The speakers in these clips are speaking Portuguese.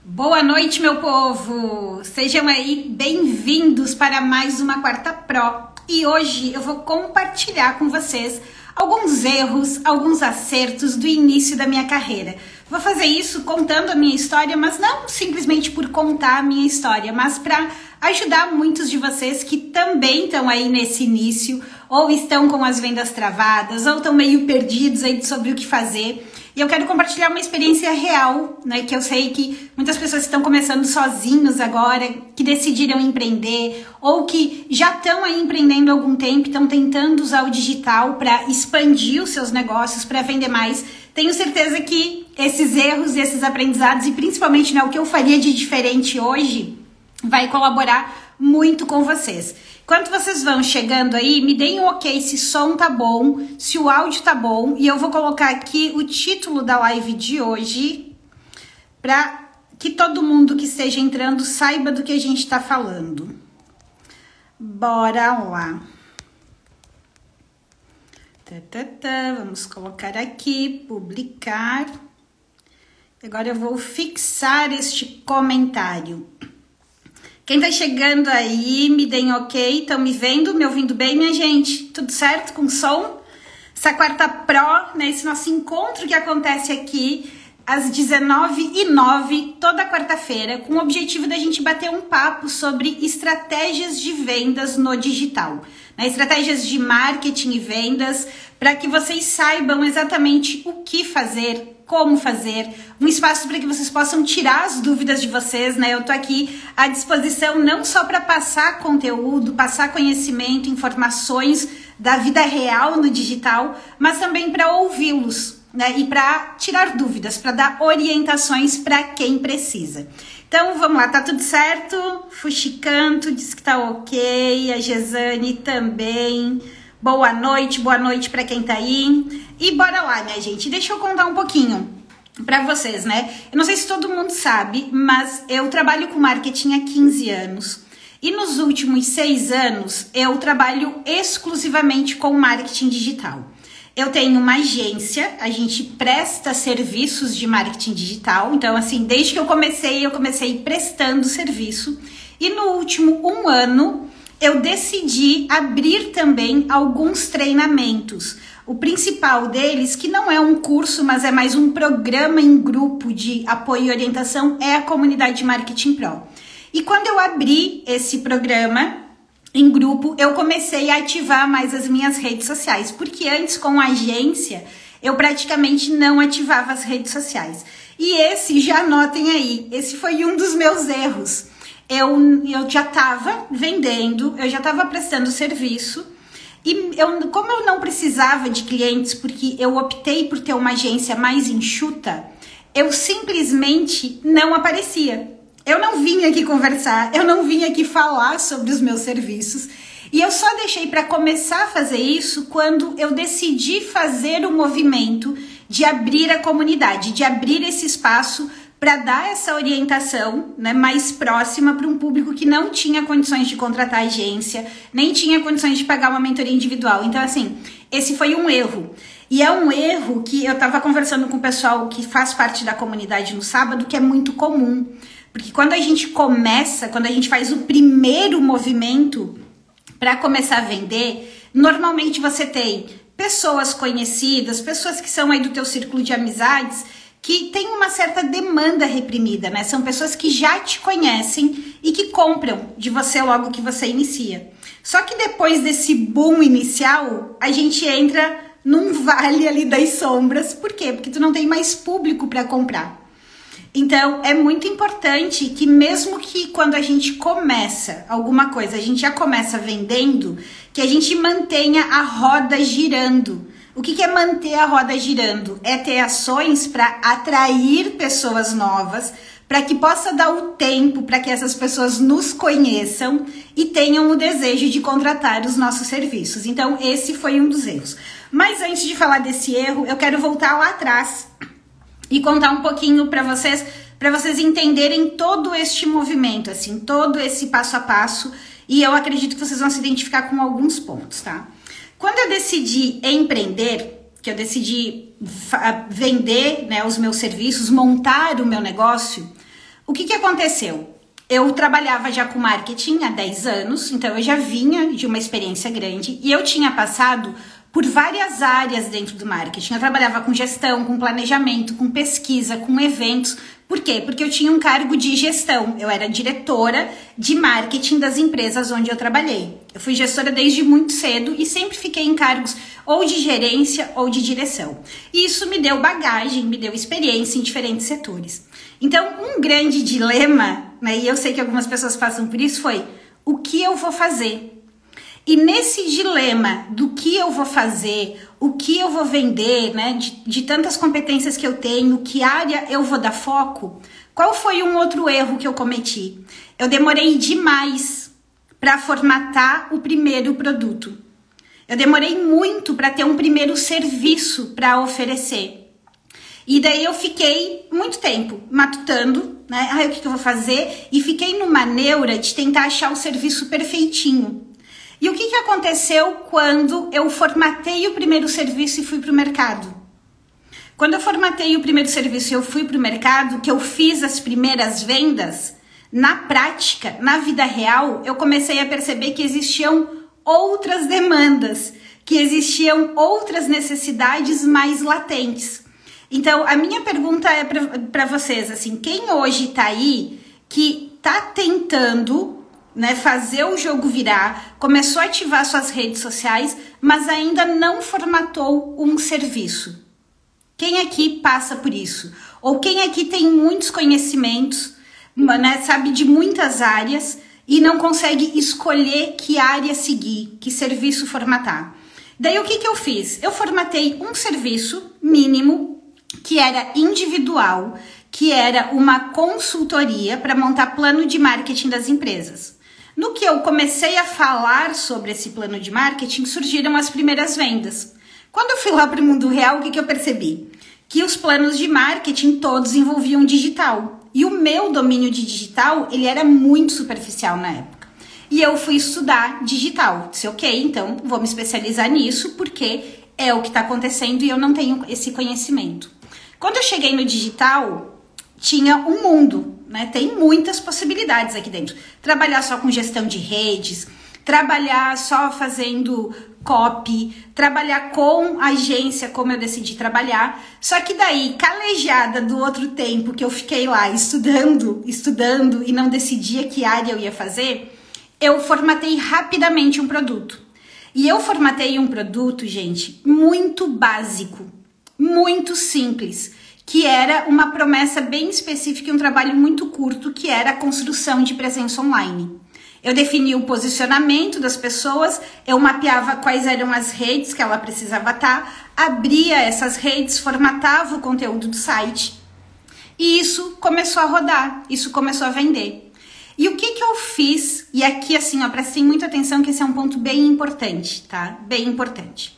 Boa noite, meu povo! Sejam aí bem-vindos para mais uma Quarta Pro. E hoje eu vou compartilhar com vocês alguns erros, alguns acertos do início da minha carreira. Vou fazer isso contando a minha história, mas não simplesmente por contar a minha história, mas para ajudar muitos de vocês que também estão aí nesse início, ou estão com as vendas travadas, ou estão meio perdidos aí sobre o que fazer. E eu quero compartilhar uma experiência real, né? Que eu sei que muitas pessoas estão começando sozinhos agora, que decidiram empreender, ou que já estão aí empreendendo há algum tempo, estão tentando usar o digital para expandir os seus negócios, para vender mais. Tenho certeza que esses erros e esses aprendizados, e principalmente, né, o que eu faria de diferente hoje, vai colaborar muito com vocês. Enquanto vocês vão chegando aí, me deem um ok se o som tá bom, se o áudio tá bom, e eu vou colocar aqui o título da live de hoje para que todo mundo que esteja entrando saiba do que a gente tá falando. Bora lá. Vamos colocar aqui, publicar. Agora eu vou fixar este comentário. Quem tá chegando aí, me deem ok, estão me vendo, me ouvindo bem, minha gente? Tudo certo com o som? Essa Quarta Pro, né, esse nosso encontro que acontece aqui às 19h09, toda quarta-feira, com o objetivo da gente bater um papo sobre estratégias de vendas no digital, né, estratégias de marketing e vendas, para que vocês saibam exatamente o que fazer, como fazer, um espaço para que vocês possam tirar as dúvidas de vocês, né? Eu tô aqui à disposição não só para passar conteúdo, passar conhecimento, informações da vida real no digital, mas também para ouvi-los, né? E para tirar dúvidas, para dar orientações para quem precisa. Então, vamos lá, tá tudo certo? Fuxicanto disse que tá ok, a Gesane também. Boa noite para quem tá aí. E bora lá, minha gente. Deixa eu contar um pouquinho para vocês, né? Eu não sei se todo mundo sabe, mas eu trabalho com marketing há 15 anos. E nos últimos 6 anos, eu trabalho exclusivamente com marketing digital. Eu tenho uma agência, a gente presta serviços de marketing digital. Então, assim, desde que eu comecei prestando serviço. E no último 1 ano, eu decidi abrir também alguns treinamentos. O principal deles, que não é um curso, mas é mais um programa em grupo de apoio e orientação, é a Comunidade Marketing Pro. E quando eu abri esse programa em grupo, eu comecei a ativar mais as minhas redes sociais, porque antes com a agência, eu praticamente não ativava as redes sociais. E esse, já anotem aí, esse foi um dos meus erros. Eu já estava vendendo, eu já estava prestando serviço e como eu não precisava de clientes, porque eu optei por ter uma agência mais enxuta, eu simplesmente não aparecia. Eu não vim aqui conversar, eu não vim aqui falar sobre os meus serviços e eu só deixei para começar a fazer isso quando eu decidi fazer o movimento de abrir a comunidade, de abrir esse espaço para dar essa orientação, né, mais próxima para um público que não tinha condições de contratar agência, nem tinha condições de pagar uma mentoria individual. Então, assim, esse foi um erro. E é um erro que eu estava conversando com o pessoal que faz parte da comunidade no sábado, que é muito comum. Porque quando a gente faz o primeiro movimento para começar a vender, normalmente você tem pessoas conhecidas, pessoas que são aí do teu círculo de amizades, que tem uma certa demanda reprimida, né? São pessoas que já te conhecem e que compram de você logo que você inicia. Só que depois desse boom inicial, a gente entra num vale ali das sombras. Por quê? Porque tu não tem mais público para comprar. Então, é muito importante que mesmo que quando a gente começa alguma coisa, a gente já começa vendendo, que a gente mantenha a roda girando. O que é manter a roda girando? É ter ações para atrair pessoas novas, para que possa dar o tempo para que essas pessoas nos conheçam e tenham o desejo de contratar os nossos serviços. Então, esse foi um dos erros. Mas antes de falar desse erro, eu quero voltar lá atrás e contar um pouquinho para vocês entenderem todo este movimento, assim, todo esse passo a passo, e eu acredito que vocês vão se identificar com alguns pontos, tá? Quando eu decidi empreender, que eu decidi vender, né, os meus serviços, montar o meu negócio, O que aconteceu? Eu trabalhava já com marketing há 10 anos, então eu já vinha de uma experiência grande e eu tinha passado por várias áreas dentro do marketing. Eu trabalhava com gestão, com planejamento, com pesquisa, com eventos. Por quê? Porque eu tinha um cargo de gestão. Eu era diretora de marketing das empresas onde eu trabalhei. Eu fui gestora desde muito cedo e sempre fiquei em cargos ou de gerência ou de direção. E isso me deu bagagem, me deu experiência em diferentes setores. Então, um grande dilema, né, e eu sei que algumas pessoas passam por isso, foi o que eu vou fazer? E nesse dilema do que eu vou fazer, o que eu vou vender, né, de tantas competências que eu tenho, que área eu vou dar foco, qual foi um outro erro que eu cometi? Eu demorei demais para formatar o primeiro produto. Eu demorei muito para ter um primeiro serviço para oferecer. E daí eu fiquei muito tempo matutando, né? O que eu vou fazer? E fiquei numa neura de tentar achar o serviço perfeitinho. E o que aconteceu quando eu formatei o primeiro serviço e fui para o mercado? Quando eu formatei o primeiro serviço e eu fui para o mercado, que eu fiz as primeiras vendas, na prática, na vida real, eu comecei a perceber que existiam outras demandas, que existiam outras necessidades mais latentes. Então, a minha pergunta é para vocês, assim, quem hoje está aí que está tentando, né, fazer o jogo virar, começou a ativar suas redes sociais, mas ainda não formatou um serviço? Quem aqui passa por isso? Ou quem aqui tem muitos conhecimentos, né, sabe de muitas áreas e não consegue escolher que área seguir, que serviço formatar? Daí o que eu fiz? Eu formatei um serviço mínimo que era individual, que era uma consultoria para montar plano de marketing das empresas. No que eu comecei a falar sobre esse plano de marketing, surgiram as primeiras vendas. Quando eu fui lá para o mundo real, o que eu percebi? Que os planos de marketing todos envolviam digital. E o meu domínio de digital, ele era muito superficial na época. E eu fui estudar digital. Disse, ok, então vou me especializar nisso, porque é o que está acontecendo e eu não tenho esse conhecimento. Quando eu cheguei no digital, tinha um mundo, né? Tem muitas possibilidades aqui dentro. Trabalhar só com gestão de redes, trabalhar só fazendo copy, trabalhar com agência, como eu decidi trabalhar. Só que daí, calejada do outro tempo que eu fiquei lá estudando e não decidia que área eu ia fazer, eu formatei rapidamente um produto. E eu formatei um produto, gente, muito básico, muito simples, que era uma promessa bem específica e um trabalho muito curto, que era a construção de presença online. Eu defini o posicionamento das pessoas, eu mapeava quais eram as redes que ela precisava estar, abria essas redes, formatava o conteúdo do site e isso começou a rodar, isso começou a vender. E o que eu fiz? E aqui assim, ó, prestem muita atenção que esse é um ponto bem importante, tá? Bem importante.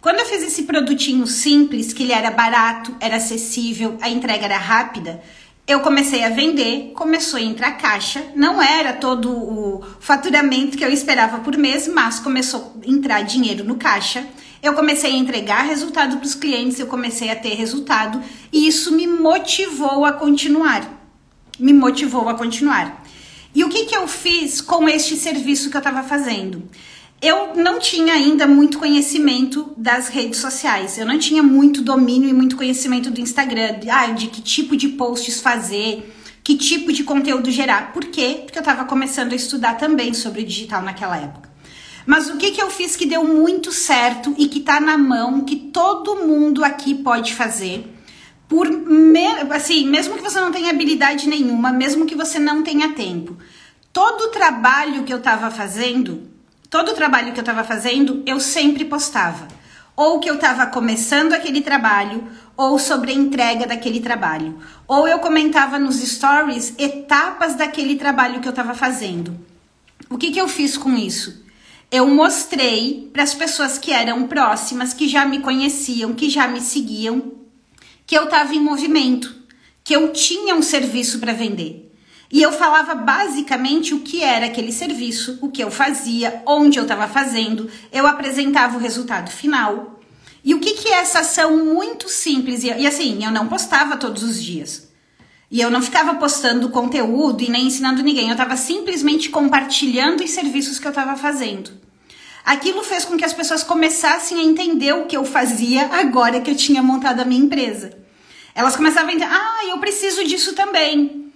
Quando eu fiz esse produtinho simples, que ele era barato, era acessível, a entrega era rápida, eu comecei a vender, começou a entrar caixa, não era todo o faturamento que eu esperava por mês, mas começou a entrar dinheiro no caixa, eu comecei a entregar resultado para os clientes, eu comecei a ter resultado e isso me motivou a continuar, E o que eu fiz com este serviço que eu estava fazendo? Eu não tinha ainda muito conhecimento das redes sociais, eu não tinha muito domínio e muito conhecimento do Instagram, de que tipo de posts fazer, que tipo de conteúdo gerar. Por quê? Porque eu estava começando a estudar também sobre digital naquela época. Mas o que eu fiz que deu muito certo e que está na mão, que todo mundo aqui pode fazer, mesmo que você não tenha habilidade nenhuma, mesmo que você não tenha tempo, todo o trabalho que eu estava fazendo, eu sempre postava. Ou que eu estava começando aquele trabalho, ou sobre a entrega daquele trabalho. Ou eu comentava nos stories etapas daquele trabalho que eu estava fazendo. O que eu fiz com isso? Eu mostrei para as pessoas que eram próximas, que já me conheciam, que já me seguiam, que eu estava em movimento, que eu tinha um serviço para vender. E eu falava basicamente o que era aquele serviço, o que eu fazia, onde eu estava fazendo, eu apresentava o resultado final. E o que é essa ação muito simples? E assim, eu não postava todos os dias. E eu não ficava postando conteúdo e nem ensinando ninguém, eu estava simplesmente compartilhando os serviços que eu estava fazendo. Aquilo fez com que as pessoas começassem a entender o que eu fazia agora que eu tinha montado a minha empresa. Elas começavam a entender, eu preciso disso também.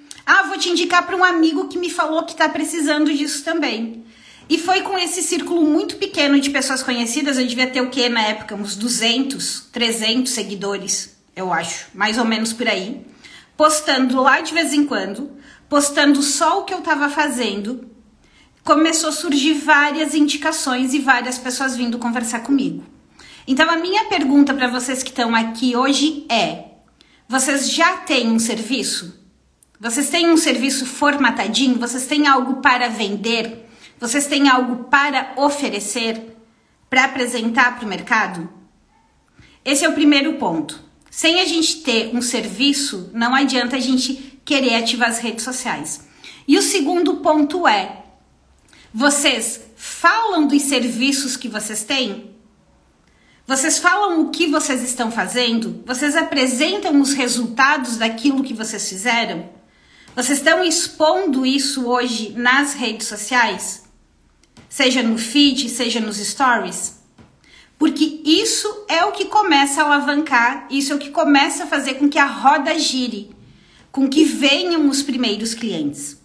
Vou te indicar para um amigo que me falou que está precisando disso também. E foi com esse círculo muito pequeno de pessoas conhecidas, eu devia ter o quê na época? Uns 200, 300 seguidores, eu acho, mais ou menos por aí. Postando lá de vez em quando, postando só o que eu estava fazendo, começou a surgir várias indicações e várias pessoas vindo conversar comigo. Então a minha pergunta para vocês que estão aqui hoje é: vocês já têm um serviço? Vocês têm um serviço formatadinho? Vocês têm algo para vender? Vocês têm algo para oferecer? Para apresentar para o mercado? Esse é o primeiro ponto. Sem a gente ter um serviço, não adianta a gente querer ativar as redes sociais. E o segundo ponto é: vocês falam dos serviços que vocês têm? Vocês falam o que vocês estão fazendo? Vocês apresentam os resultados daquilo que vocês fizeram? Vocês estão expondo isso hoje nas redes sociais? Seja no feed, seja nos stories? Porque isso é o que começa a alavancar, isso é o que começa a fazer com que a roda gire, com que venham os primeiros clientes.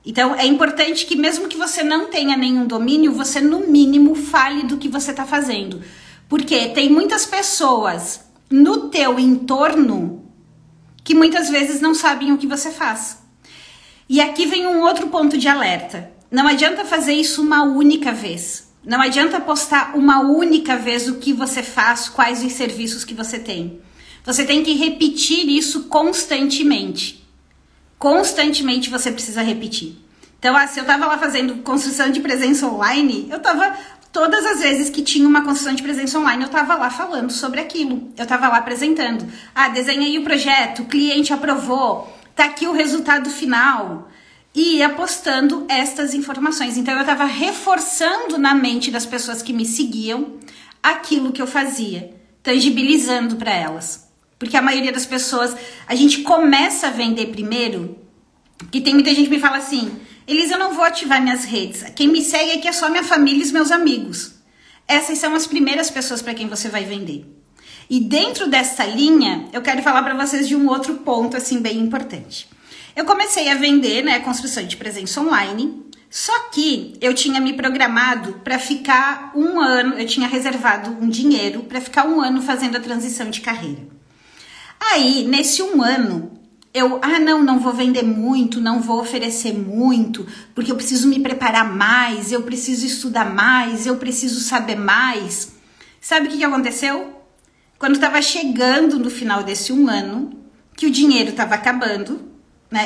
Então é importante que mesmo que você não tenha nenhum domínio, você no mínimo fale do que você está fazendo. Porque tem muitas pessoas no teu entorno que muitas vezes não sabem o que você faz. E aqui vem um outro ponto de alerta. Não adianta fazer isso uma única vez. Não adianta postar uma única vez o que você faz, quais os serviços que você tem. Você tem que repetir isso constantemente. Constantemente você precisa repetir. Então, se eu estava lá fazendo construção de presença online, eu estava, todas as vezes que tinha uma construção de presença online, eu estava lá falando sobre aquilo. Eu estava lá apresentando. Desenhei o projeto, o cliente aprovou, tá aqui o resultado final. E ia postando estas informações. Então, eu estava reforçando na mente das pessoas que me seguiam aquilo que eu fazia, tangibilizando para elas. Porque a maioria das pessoas, a gente começa a vender primeiro, porque tem muita gente que me fala assim: Elisa, eu não vou ativar minhas redes. Quem me segue aqui é só minha família e os meus amigos. Essas são as primeiras pessoas para quem você vai vender. E dentro dessa linha, eu quero falar para vocês de um outro ponto assim bem importante. Eu comecei a vender, construção de presença online, só que eu tinha me programado para ficar 1 ano, eu tinha reservado um dinheiro para ficar 1 ano fazendo a transição de carreira. Aí, nesse 1 ano, eu, não vou vender muito, não vou oferecer muito, porque eu preciso me preparar mais, eu preciso estudar mais, eu preciso saber mais. Sabe o que aconteceu? Quando estava chegando no final desse 1 ano, que o dinheiro estava acabando,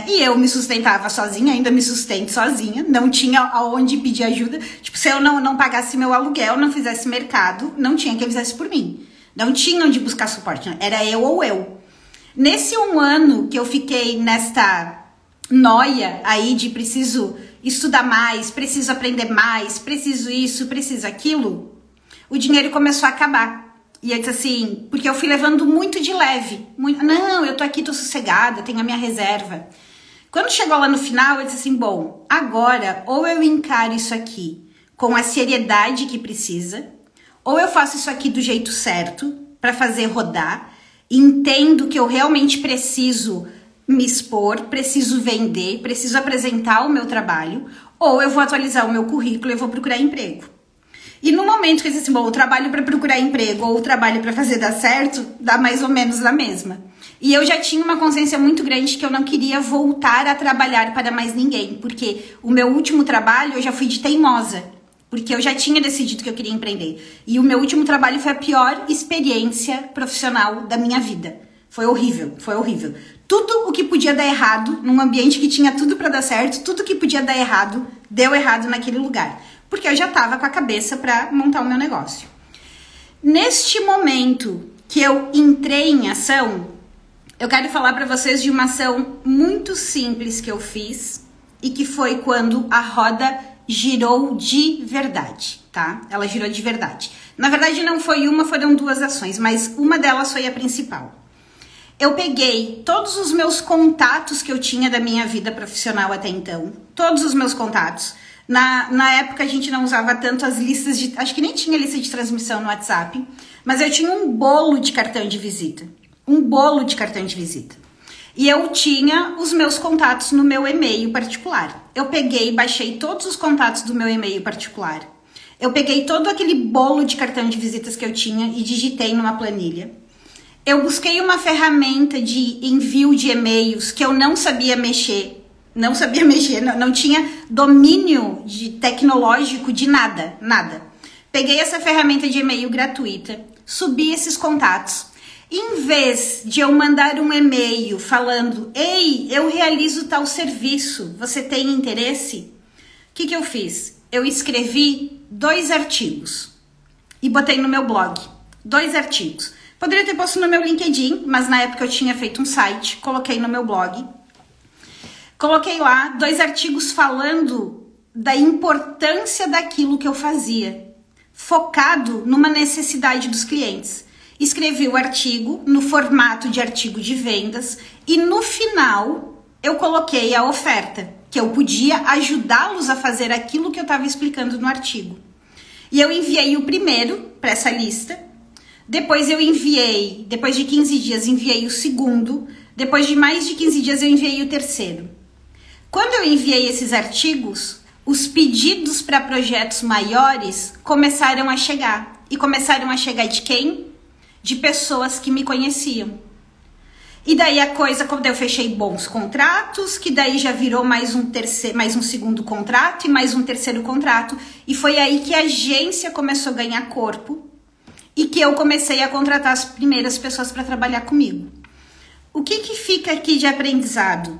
e eu me sustentava sozinha, ainda me sustento sozinha, não tinha aonde pedir ajuda. Tipo, se eu não pagasse meu aluguel, não fizesse mercado, não tinha quem fizesse por mim. Não tinha onde buscar suporte, era eu ou eu. Nesse 1 ano que eu fiquei nesta noia aí de preciso estudar mais, preciso aprender mais, preciso isso, preciso aquilo, o dinheiro começou a acabar. E eu disse assim, porque eu fui levando muito de leve. Não, eu tô aqui, tô sossegada, tenho a minha reserva. Quando chegou lá no final, eu disse assim, bom, agora ou eu encaro isso aqui com a seriedade que precisa, ou eu faço isso aqui do jeito certo para fazer rodar, entendo que eu realmente preciso me expor, preciso vender, preciso apresentar o meu trabalho, ou eu vou atualizar o meu currículo e vou procurar emprego. E no momento que eu disse assim, bom, o trabalho para procurar emprego ou o trabalho para fazer dar certo, dá mais ou menos na mesma. E eu já tinha uma consciência muito grande que eu não queria voltar a trabalhar para mais ninguém, porque o meu último trabalho eu já fui de teimosa, porque eu já tinha decidido que eu queria empreender. E o meu último trabalho foi a pior experiência profissional da minha vida. Foi horrível, foi horrível. Tudo o que podia dar errado, num ambiente que tinha tudo para dar certo, tudo que podia dar errado, deu errado naquele lugar. Porque eu já estava com a cabeça para montar o meu negócio. Neste momento que eu entrei em ação, eu quero falar para vocês de uma ação muito simples que eu fiz e que foi quando a roda girou de verdade, tá? Ela girou de verdade. Na verdade não foi uma, foram 2 ações, mas uma delas foi a principal. Eu peguei todos os meus contatos que eu tinha da minha vida profissional até então, todos os meus contatos. Na época a gente não usava tanto as listas de... Acho que nem tinha lista de transmissão no WhatsApp, mas eu tinha um bolo de cartão de visita. Um bolo de cartão de visita. E eu tinha os meus contatos no meu e-mail particular. Eu peguei e baixei todos os contatos do meu e-mail particular. Eu peguei todo aquele bolo de cartão de visitas que eu tinha e digitei numa planilha. Eu busquei uma ferramenta de envio de e-mails que eu não sabia mexer. Não tinha domínio tecnológico de nada. Peguei essa ferramenta de e-mail gratuita, subi esses contatos. Em vez de eu mandar um e-mail falando, ei, eu realizo tal serviço, você tem interesse? O que eu fiz? Eu escrevi 2 artigos e botei no meu blog. 2 artigos. Poderia ter posto no meu LinkedIn, mas na época eu tinha feito um site, coloquei no meu blog. Coloquei lá 2 artigos falando da importância daquilo que eu fazia, focado numa necessidade dos clientes. Escrevi o artigo no formato de artigo de vendas e no final eu coloquei a oferta, que eu podia ajudá-los a fazer aquilo que eu estava explicando no artigo. E eu enviei o primeiro para essa lista, depois de 15 dias enviei o segundo, depois de mais de 15 dias eu enviei o terceiro. Quando eu enviei esses artigos, os pedidos para projetos maiores começaram a chegar. E começaram a chegar de quem? De pessoas que me conheciam. E daí quando eu fechei bons contratos, que daí já virou mais um segundo contrato e mais um terceiro contrato. E foi aí que a agência começou a ganhar corpo e que eu comecei a contratar as primeiras pessoas para trabalhar comigo. O que fica aqui de aprendizado?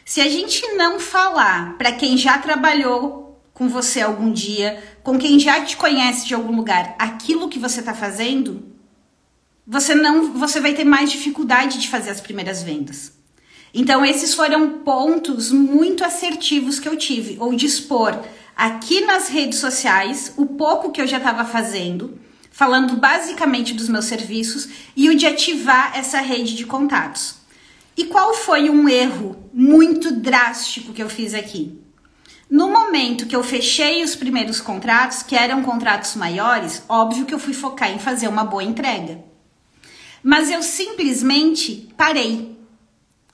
Se a gente não falar para quem já trabalhou com você algum dia, com quem já te conhece de algum lugar, aquilo que você está fazendo, você vai ter mais dificuldade de fazer as primeiras vendas. Então, esses foram pontos muito assertivos que eu tive, ou de expor aqui nas redes sociais o pouco que eu já estava fazendo, falando basicamente dos meus serviços, e o de ativar essa rede de contatos. E qual foi um erro muito drástico que eu fiz aqui? No momento que eu fechei os primeiros contratos, que eram contratos maiores, óbvio que eu fui focar em fazer uma boa entrega. Mas eu simplesmente parei.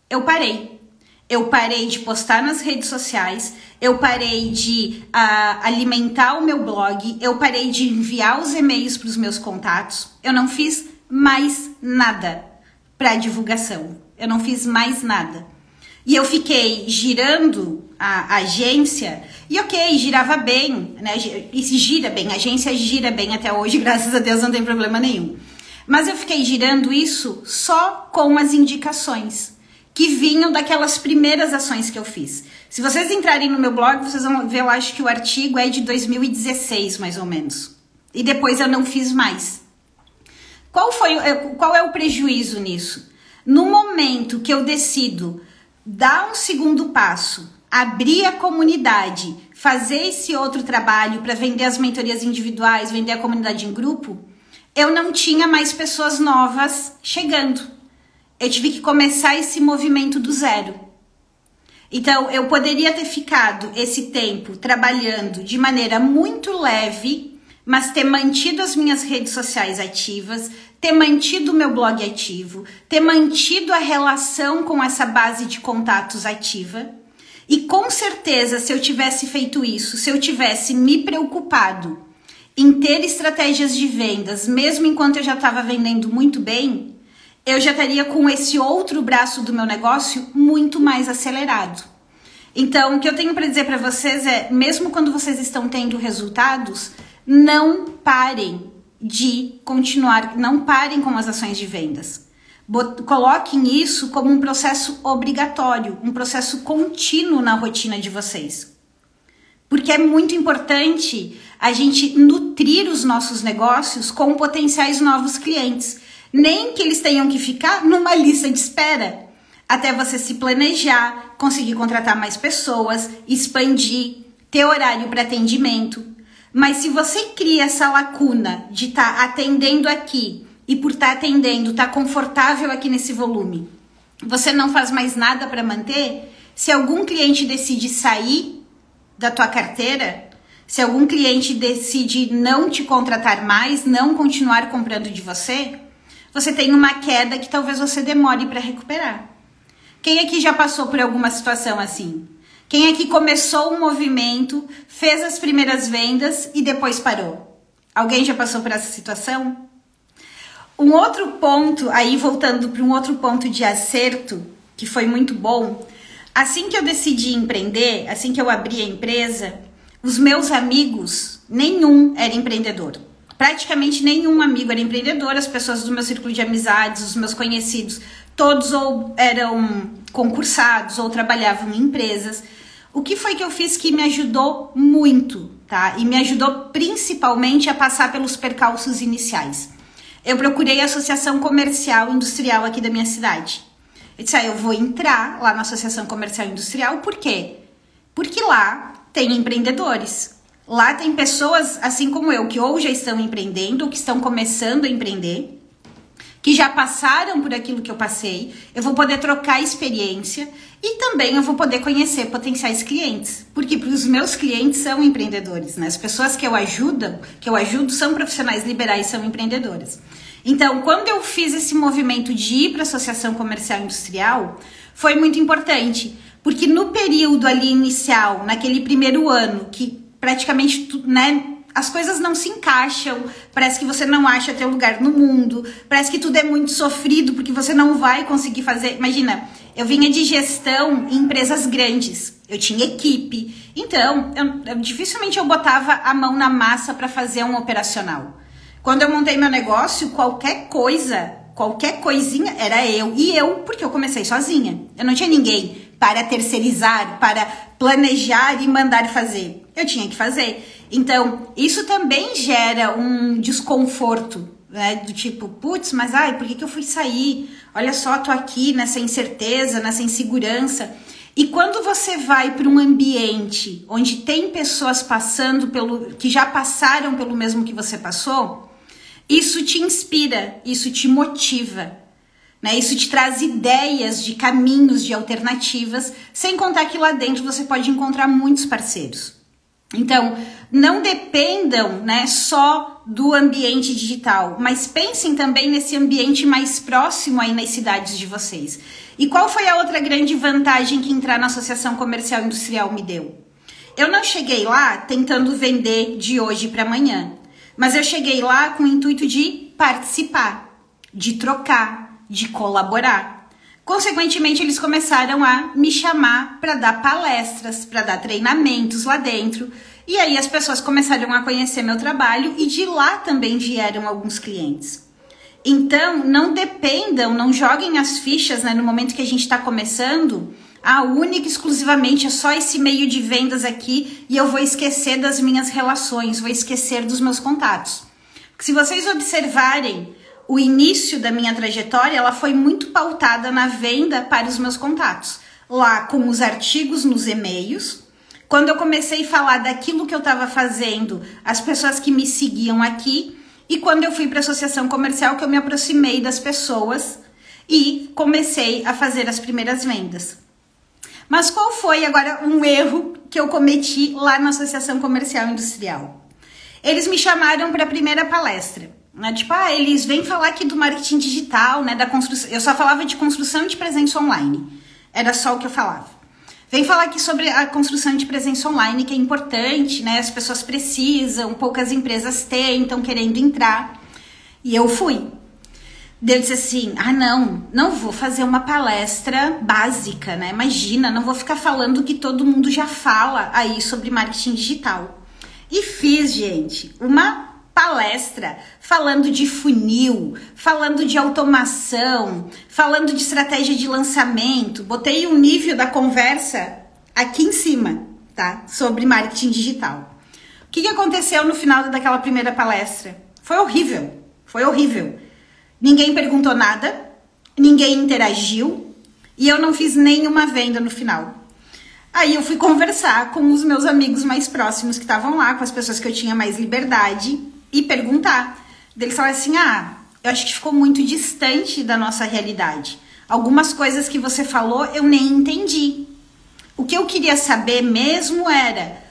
Eu parei de postar nas redes sociais, eu parei de alimentar o meu blog, eu parei de enviar os e-mails para os meus contatos, eu não fiz mais nada para divulgação, eu não fiz mais nada. E eu fiquei girando a agência, e ok, girava bem, né? E gira bem, a agência gira bem até hoje, graças a Deus não tem problema nenhum. Mas eu fiquei girando isso só com as indicações que vinham daquelas primeiras ações que eu fiz. Se vocês entrarem no meu blog, vocês vão ver, eu acho que o artigo é de 2016, mais ou menos. E depois eu não fiz mais. Qual é o prejuízo nisso? No momento que eu decido dar um segundo passo, abrir a comunidade, fazer esse outro trabalho para vender as mentorias individuais, vender a comunidade em grupo, eu não tinha mais pessoas novas chegando. Eu tive que começar esse movimento do zero. Então, eu poderia ter ficado esse tempo trabalhando de maneira muito leve, mas ter mantido as minhas redes sociais ativas, ter mantido o meu blog ativo, ter mantido a relação com essa base de contatos ativa. E com certeza, se eu tivesse feito isso, se eu tivesse me preocupado em ter estratégias de vendas, mesmo enquanto eu já estava vendendo muito bem, eu já estaria com esse outro braço do meu negócio muito mais acelerado. Então, o que eu tenho para dizer para vocês é, mesmo quando vocês estão tendo resultados, não parem de continuar, não parem com as ações de vendas. Coloquem isso como um processo obrigatório, um processo contínuo na rotina de vocês. Porque é muito importante a gente nutrir os nossos negócios com potenciais novos clientes. Nem que eles tenham que ficar numa lista de espera, até você se planejar, conseguir contratar mais pessoas, expandir, ter horário para atendimento. Mas se você cria essa lacuna de estar atendendo aqui e por estar atendendo, tá confortável aqui nesse volume, você não faz mais nada para manter, se algum cliente decide sair da tua carteira, se algum cliente decide não te contratar mais, não continuar comprando de você, você tem uma queda que talvez você demore para recuperar. Quem aqui já passou por alguma situação assim? Quem aqui começou um movimento, fez as primeiras vendas e depois parou? Alguém já passou por essa situação? Um outro ponto, aí voltando para um outro ponto de acerto, que foi muito bom, assim que eu decidi empreender, assim que eu abri a empresa, os meus amigos, nenhum era empreendedor. Praticamente nenhum amigo era empreendedor, as pessoas do meu círculo de amizades, os meus conhecidos, todos ou eram concursados ou trabalhavam em empresas. O que foi que eu fiz que me ajudou muito, tá? E me ajudou principalmente a passar pelos percalços iniciais. Eu procurei a Associação Comercial Industrial aqui da minha cidade. Eu disse, eu vou entrar lá na Associação Comercial Industrial, por quê? Porque lá tem empreendedores. Lá tem pessoas, assim como eu, que ou já estão empreendendo, ou que estão começando a empreender, que já passaram por aquilo que eu passei. Eu vou poder trocar experiência e também eu vou poder conhecer potenciais clientes. Porque os meus clientes são empreendedores, né? As pessoas que eu ajudo são profissionais liberais, são empreendedoras. Então, quando eu fiz esse movimento de ir para a Associação Comercial Industrial, foi muito importante. Porque no período ali inicial, naquele primeiro ano, que praticamente, né, as coisas não se encaixam, parece que você não acha teu lugar no mundo, parece que tudo é muito sofrido porque você não vai conseguir fazer. Imagina, eu vinha de gestão em empresas grandes, eu tinha equipe, então dificilmente eu botava a mão na massa para fazer um operacional. Quando eu montei meu negócio, qualquer coisinha era eu, e eu porque eu comecei sozinha, eu não tinha ninguém para terceirizar, para planejar e mandar fazer. Eu tinha que fazer. Então, isso também gera um desconforto, né? Do tipo, putz, mas por que eu fui sair? Olha só, tô aqui nessa incerteza, nessa insegurança. E quando você vai para um ambiente onde tem pessoas que já passaram pelo mesmo que você passou, isso te inspira, isso te motiva. Né? Isso te traz ideias de caminhos, de alternativas, sem contar que lá dentro você pode encontrar muitos parceiros. Então, não dependam, né, só do ambiente digital, mas pensem também nesse ambiente mais próximo aí nas cidades de vocês. E qual foi a outra grande vantagem que entrar na Associação Comercial Industrial me deu? Eu não cheguei lá tentando vender de hoje para amanhã, mas eu cheguei lá com o intuito de participar, de trocar, de colaborar. Consequentemente, eles começaram a me chamar para dar palestras, para dar treinamentos lá dentro. E aí as pessoas começaram a conhecer meu trabalho e de lá também vieram alguns clientes. Então, não dependam, não joguem as fichas, né, no momento que a gente está começando, única e exclusivamente é só esse meio de vendas aqui e eu vou esquecer das minhas relações, vou esquecer dos meus contatos. Porque se vocês observarem, o início da minha trajetória, ela foi muito pautada na venda para os meus contatos. Lá com os artigos nos e-mails. Quando eu comecei a falar daquilo que eu estava fazendo, as pessoas que me seguiam aqui. E quando eu fui para a associação comercial, que eu me aproximei das pessoas e comecei a fazer as primeiras vendas. Mas qual foi agora um erro que eu cometi lá na Associação Comercial Industrial? Eles me chamaram para a primeira palestra. Tipo, eles vêm falar aqui do marketing digital, né, da construção. Eu só falava de construção de presença online. Era só o que eu falava. Vem falar aqui sobre a construção de presença online, que é importante, né? As pessoas precisam, poucas empresas têm, estão querendo entrar. E eu fui. Eu disse assim, não vou fazer uma palestra básica, né? Imagina, não vou ficar falando que todo mundo já fala aí sobre marketing digital. E fiz, gente, uma palestra falando de funil, falando de automação, falando de estratégia de lançamento. Botei um nível da conversa aqui em cima, tá? Sobre marketing digital. O que aconteceu no final daquela primeira palestra? Foi horrível, foi horrível. Ninguém perguntou nada, ninguém interagiu e eu não fiz nenhuma venda no final. Aí eu fui conversar com os meus amigos mais próximos que estavam lá, com as pessoas que eu tinha mais liberdade, e perguntar. Eles falaram assim, eu acho que ficou muito distante da nossa realidade. Algumas coisas que você falou eu nem entendi. O que eu queria saber mesmo era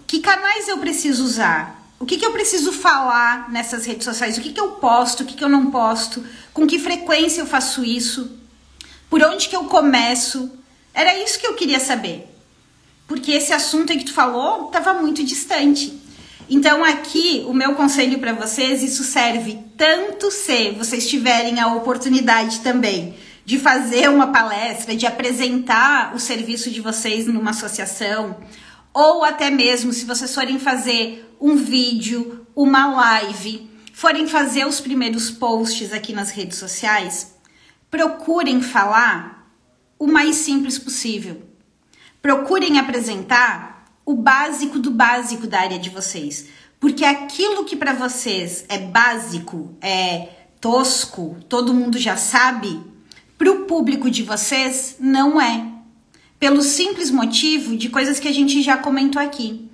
que canais eu preciso usar, o que eu preciso falar nessas redes sociais, o que eu posto, o que eu não posto, com que frequência eu faço isso, por onde que eu começo. Era isso que eu queria saber, porque esse assunto aí que tu falou estava muito distante. Então aqui o meu conselho para vocês, isso serve tanto se vocês tiverem a oportunidade também de fazer uma palestra, de apresentar o serviço de vocês numa associação, ou até mesmo se vocês forem fazer um vídeo, uma live, forem fazer os primeiros posts aqui nas redes sociais, procurem falar o mais simples possível. Procurem apresentar o básico do básico da área de vocês, porque aquilo que para vocês é básico, é tosco, todo mundo já sabe, para o público de vocês não é. Pelo simples motivo de coisas que a gente já comentou aqui.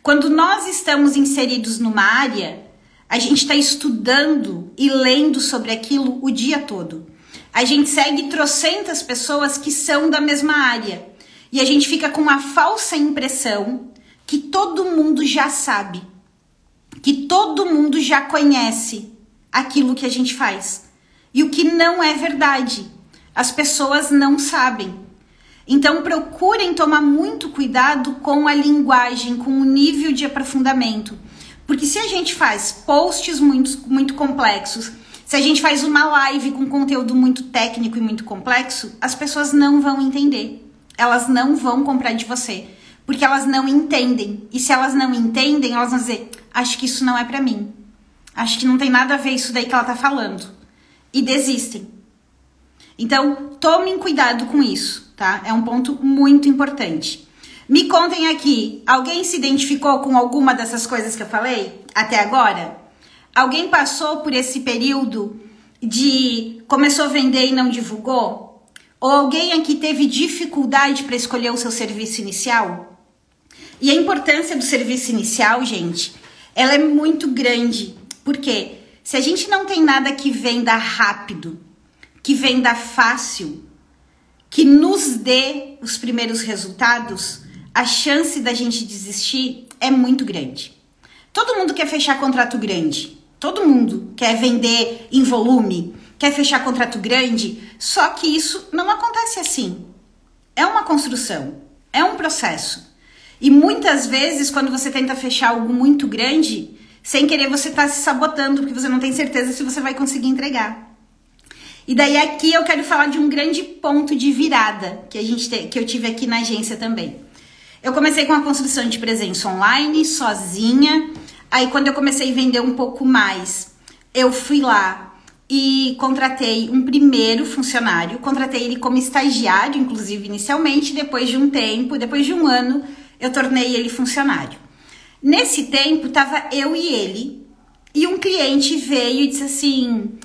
Quando nós estamos inseridos numa área, a gente está estudando e lendo sobre aquilo o dia todo. A gente segue trocentas pessoas que são da mesma área. E a gente fica com uma falsa impressão que todo mundo já sabe. Que todo mundo já conhece aquilo que a gente faz. E o que não é verdade. As pessoas não sabem. Então procurem tomar muito cuidado com a linguagem, com o nível de aprofundamento. Porque se a gente faz posts muito complexos, se a gente faz uma live com conteúdo muito técnico e muito complexo, as pessoas não vão entender. Elas não vão comprar de você, porque elas não entendem. E se elas não entendem, elas vão dizer, acho que isso não é pra mim. Acho que não tem nada a ver isso daí que ela tá falando. E desistem. Então, tomem cuidado com isso, tá? É um ponto muito importante. Me contem aqui, alguém se identificou com alguma dessas coisas que eu falei até agora? Alguém passou por esse período de começou a vender e não divulgou? Ou alguém aqui teve dificuldade para escolher o seu serviço inicial? E a importância do serviço inicial, gente, ela é muito grande. Porque se a gente não tem nada que venda rápido, que venda fácil, que nos dê os primeiros resultados, a chance da gente desistir é muito grande. Todo mundo quer fechar contrato grande. Todo mundo quer vender em volume, quer fechar contrato grande, só que isso não acontece assim. É uma construção, é um processo. E muitas vezes, quando você tenta fechar algo muito grande, sem querer você está se sabotando, porque você não tem certeza se você vai conseguir entregar. E daí aqui eu quero falar de um grande ponto de virada que eu tive aqui na agência também. Eu comecei com a construção de presença online, sozinha. Aí quando eu comecei a vender um pouco mais, eu fui lá e contratei um primeiro funcionário. Contratei ele como estagiário, inclusive inicialmente. Depois de um tempo, depois de um ano, eu tornei ele funcionário. Nesse tempo, tava eu e ele. E um cliente veio e disse assim...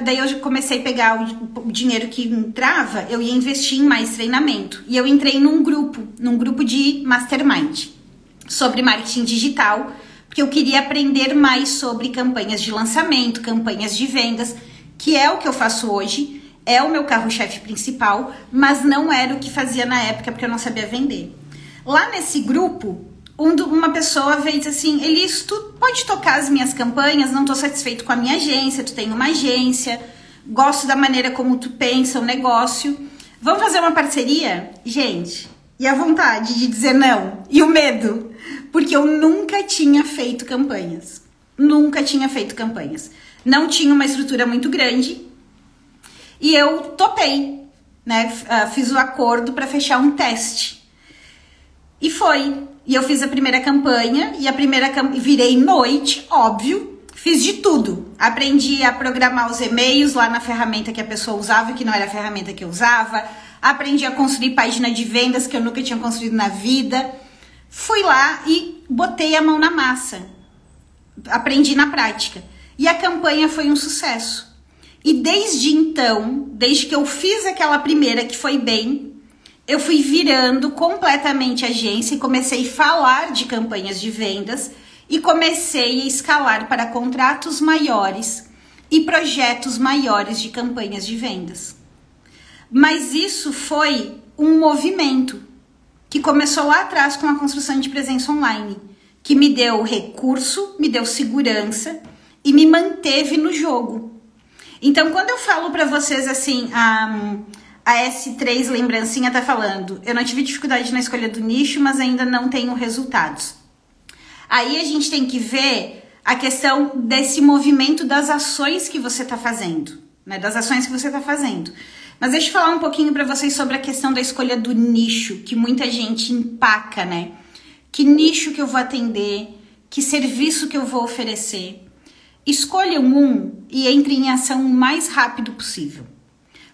daí eu comecei a pegar o dinheiro que entrava, eu ia investir em mais treinamento. E eu entrei num grupo de mastermind sobre marketing digital, porque eu queria aprender mais sobre campanhas de lançamento, campanhas de vendas, que é o que eu faço hoje, é o meu carro-chefe principal, mas não era o que fazia na época, porque eu não sabia vender. Lá nesse grupo, uma pessoa veio e disse assim, Elis, tu pode tocar as minhas campanhas, não tô satisfeito com a minha agência, tu tem uma agência, gosto da maneira como tu pensa o negócio, vamos fazer uma parceria? Gente, e a vontade de dizer não, e o medo, porque eu nunca tinha feito campanhas, não tinha uma estrutura muito grande, e eu topei, né, fiz o acordo para fechar um teste, e foi. E eu fiz a primeira campanha, virei noite, óbvio, fiz de tudo. Aprendi a programar os e-mails lá na ferramenta que a pessoa usava, que não era a ferramenta que eu usava. Aprendi a construir página de vendas que eu nunca tinha construído na vida. Fui lá e botei a mão na massa. Aprendi na prática. E a campanha foi um sucesso. E desde então, desde que eu fiz aquela primeira que foi bem, eu fui virando completamente a agência e comecei a falar de campanhas de vendas e comecei a escalar para contratos maiores e projetos maiores de campanhas de vendas. Mas isso foi um movimento que começou lá atrás com a construção de presença online, que me deu recurso, me deu segurança e me manteve no jogo. Então, quando eu falo para vocês assim, a S3 lembrancinha tá falando, eu não tive dificuldade na escolha do nicho, mas ainda não tenho resultados. Aí a gente tem que ver a questão desse movimento das ações que você tá fazendo, né? Das ações que você tá fazendo. Mas deixa eu falar um pouquinho para vocês sobre a questão da escolha do nicho, que muita gente empaca, né? Que nicho que eu vou atender, que serviço que eu vou oferecer. Escolham um e entrem em ação o mais rápido possível.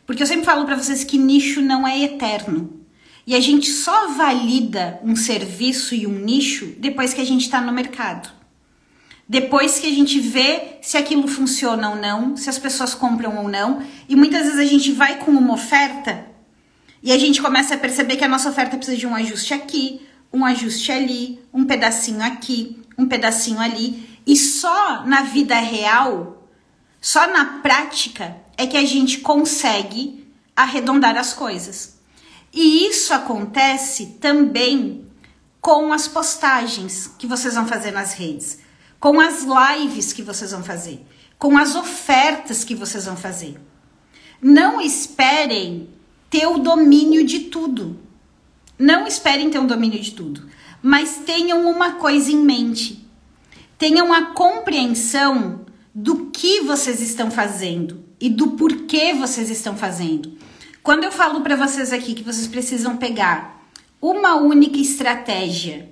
Porque eu sempre falo para vocês que nicho não é eterno. E a gente só valida um serviço e um nicho depois que a gente está no mercado. Depois que a gente vê se aquilo funciona ou não, se as pessoas compram ou não. E muitas vezes a gente vai com uma oferta e a gente começa a perceber que a nossa oferta precisa de um ajuste aqui, um ajuste ali, um pedacinho aqui, um pedacinho ali. E só na vida real, só na prática, é que a gente consegue arredondar as coisas. E isso acontece também com as postagens que vocês vão fazer nas redes, com as lives que vocês vão fazer, com as ofertas que vocês vão fazer. Não esperem ter o domínio de tudo. Não esperem ter um domínio de tudo, mas tenham uma coisa em mente. Tenham a compreensão do que vocês estão fazendo e do porquê vocês estão fazendo. Quando eu falo para vocês aqui que vocês precisam pegar uma única estratégia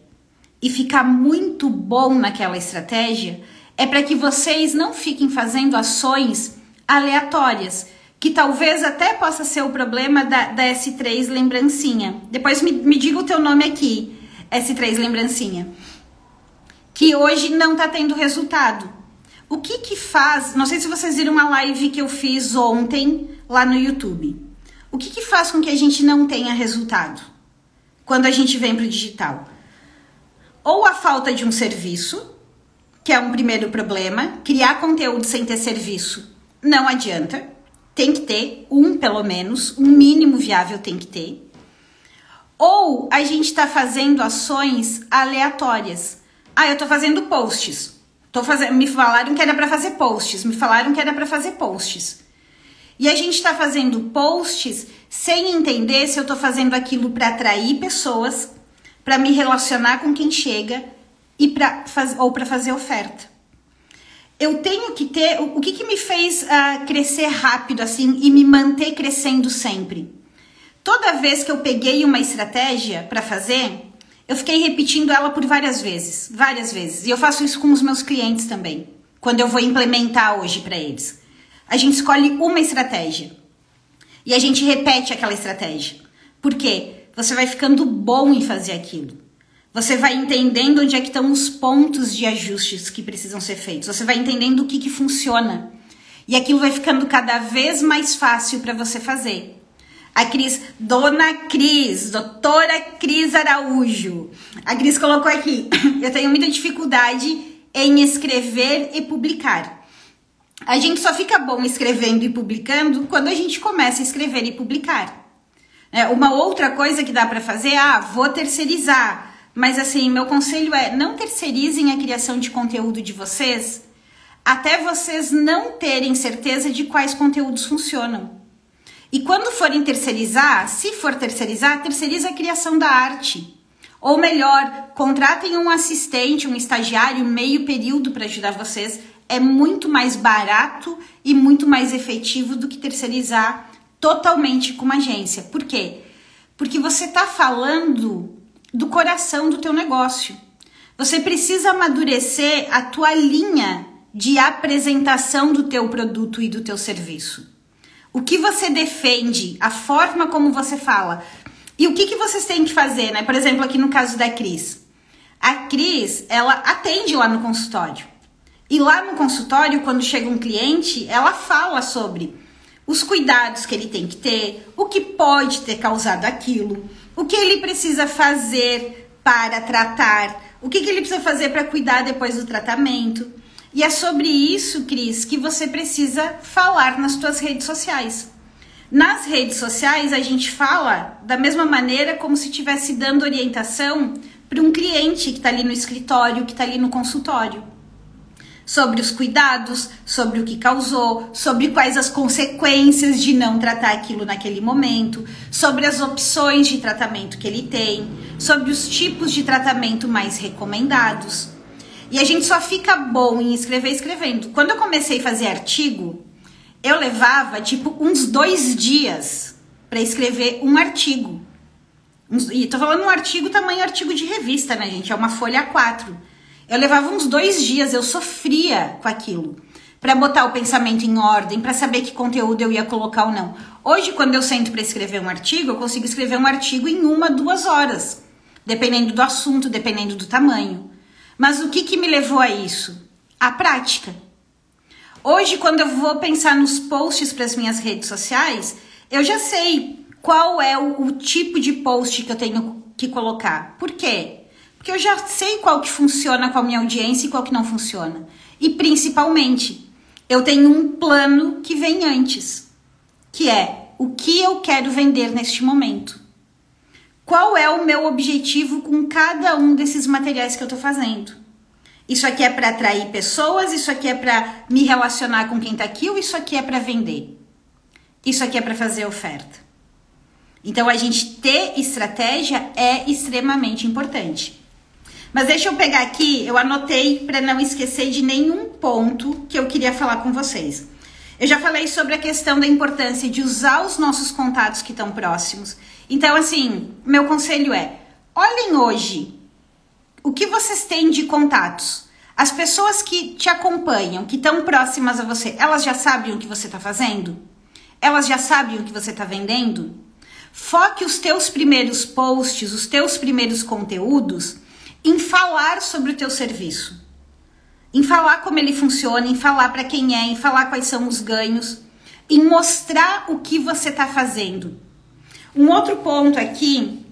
e ficar muito bom naquela estratégia, é para que vocês não fiquem fazendo ações aleatórias, que talvez até possa ser o problema da S3 lembrancinha. Depois me diga o teu nome aqui, S3 lembrancinha. Que hoje não tá tendo resultado. O que que faz, não sei se vocês viram a live que eu fiz ontem lá no YouTube. O que que faz com que a gente não tenha resultado quando a gente vem pro digital? Ou a falta de um serviço, que é um primeiro problema. Criar conteúdo sem ter serviço não adianta. Tem que ter um, pelo menos, um mínimo viável tem que ter. Ou a gente tá fazendo ações aleatórias. Eu tô fazendo posts. Me falaram que era para fazer posts. E a gente tá fazendo posts sem entender se eu tô fazendo aquilo para atrair pessoas, para me relacionar com quem chega ou para fazer oferta. Eu tenho que ter... O que me fez crescer rápido assim e me manter crescendo sempre? Toda vez que eu peguei uma estratégia para fazer, eu fiquei repetindo ela por várias vezes. E eu faço isso com os meus clientes também, quando eu vou implementar hoje para eles. A gente escolhe uma estratégia e a gente repete aquela estratégia. Por quê? Você vai ficando bom em fazer aquilo. Você vai entendendo onde é que estão os pontos de ajustes que precisam ser feitos. Você vai entendendo o que funciona. E aquilo vai ficando cada vez mais fácil para você fazer. A Cris, doutora Cris Araújo. A Cris colocou aqui, eu tenho muita dificuldade em escrever e publicar. A gente só fica bom escrevendo e publicando quando a gente começa a escrever e publicar. Uma outra coisa que dá para fazer, vou terceirizar. Mas assim, meu conselho é, não terceirizem a criação de conteúdo de vocês até vocês não terem certeza de quais conteúdos funcionam. E quando forem terceirizar, se for terceirizar, terceiriza a criação da arte. Ou melhor, contratem um assistente, um estagiário, meio período para ajudar vocês. É muito mais barato e muito mais efetivo do que terceirizar totalmente com uma agência. Por quê? Porque você está falando do coração do teu negócio. Você precisa amadurecer a tua linha de apresentação do teu produto e do teu serviço. O que você defende, a forma como você fala. E o que vocês têm que fazer, né? Por exemplo, aqui no caso da Cris. A Cris, ela atende lá no consultório. E lá no consultório, quando chega um cliente, ela fala sobre os cuidados que ele tem que ter, o que pode ter causado aquilo, o que ele precisa fazer para tratar, o que ele precisa fazer para cuidar depois do tratamento. E é sobre isso, Cris, que você precisa falar nas suas redes sociais. Nas redes sociais, a gente fala da mesma maneira como se estivesse dando orientação para um cliente que está ali no escritório, que está ali no consultório. Sobre os cuidados, sobre o que causou, sobre quais as consequências de não tratar aquilo naquele momento, sobre as opções de tratamento que ele tem, sobre os tipos de tratamento mais recomendados. E a gente só fica bom em escrever escrevendo. Quando eu comecei a fazer artigo, eu levava tipo uns 2 dias para escrever um artigo. E tô falando um artigo tamanho artigo de revista, né, gente? É uma folha A4. Eu levava uns 2 dias, eu sofria com aquilo, para botar o pensamento em ordem, para saber que conteúdo eu ia colocar ou não. Hoje, quando eu sento para escrever um artigo, eu consigo escrever um artigo em 1, 2 horas, dependendo do assunto, dependendo do tamanho. Mas o que me levou a isso? A prática. Hoje, quando eu vou pensar nos posts para as minhas redes sociais, eu já sei qual é o tipo de post que eu tenho que colocar. Por quê? Porque eu já sei qual que funciona com a minha audiência e qual que não funciona. E principalmente, eu tenho um plano que vem antes, que é o que eu quero vender neste momento. Qual é o meu objetivo com cada um desses materiais que eu estou fazendo? Isso aqui é para atrair pessoas, isso aqui é para me relacionar com quem está aqui, ou isso aqui é para vender? Isso aqui é para fazer oferta. Então, a gente ter estratégia é extremamente importante. Mas deixa eu pegar aqui, eu anotei para não esquecer de nenhum ponto que eu queria falar com vocês. Eu já falei sobre a questão da importância de usar os nossos contatos que estão próximos. Então, assim, meu conselho é, olhem hoje o que vocês têm de contatos. As pessoas que te acompanham, que estão próximas a você, elas já sabem o que você está fazendo? Elas já sabem o que você está vendendo? Foque os teus primeiros posts, os teus primeiros conteúdos em falar sobre o teu serviço, em falar como ele funciona, em falar para quem é, em falar quais são os ganhos, em mostrar o que você está fazendo. Um outro ponto aqui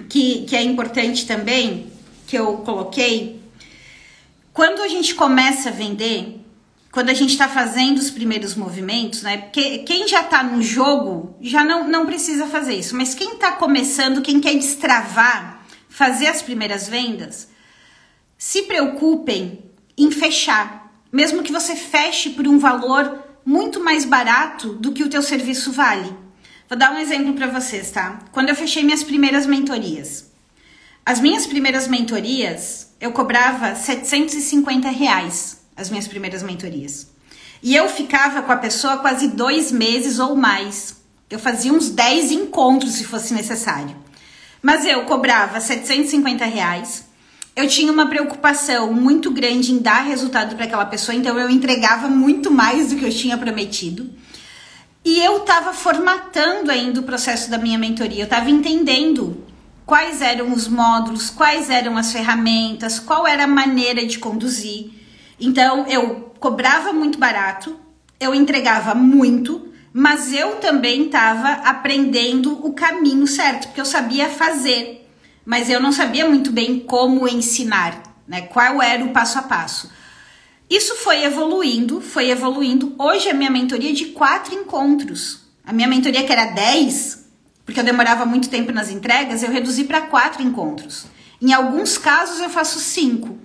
que é importante também, que eu coloquei, quando a gente começa a vender, quando a gente está fazendo os primeiros movimentos, né? Porque quem já está no jogo já não precisa fazer isso, mas quem está começando, quem quer destravar, fazer as primeiras vendas, se preocupem em fechar. Mesmo que você feche por um valor muito mais barato do que o teu serviço vale. Vou dar um exemplo para vocês, tá? Quando eu fechei minhas primeiras mentorias. As minhas primeiras mentorias, eu cobrava R$750, as minhas primeiras mentorias. E eu ficava com a pessoa quase 2 meses ou mais. Eu fazia uns 10 encontros se fosse necessário. Mas eu cobrava R$750, eu tinha uma preocupação muito grande em dar resultado para aquela pessoa, então eu entregava muito mais do que eu tinha prometido. E eu estava formatando ainda o processo da minha mentoria, eu estava entendendo quais eram os módulos, quais eram as ferramentas, qual era a maneira de conduzir. Então eu cobrava muito barato, eu entregava muito, mas eu também estava aprendendo o caminho certo, porque eu sabia fazer, mas eu não sabia muito bem como ensinar, né? Qual era o passo a passo. Isso foi evoluindo. Hoje a minha mentoria é de 4 encontros. A minha mentoria, que era 10, porque eu demorava muito tempo nas entregas, eu reduzi para 4 encontros. Em alguns casos eu faço 5.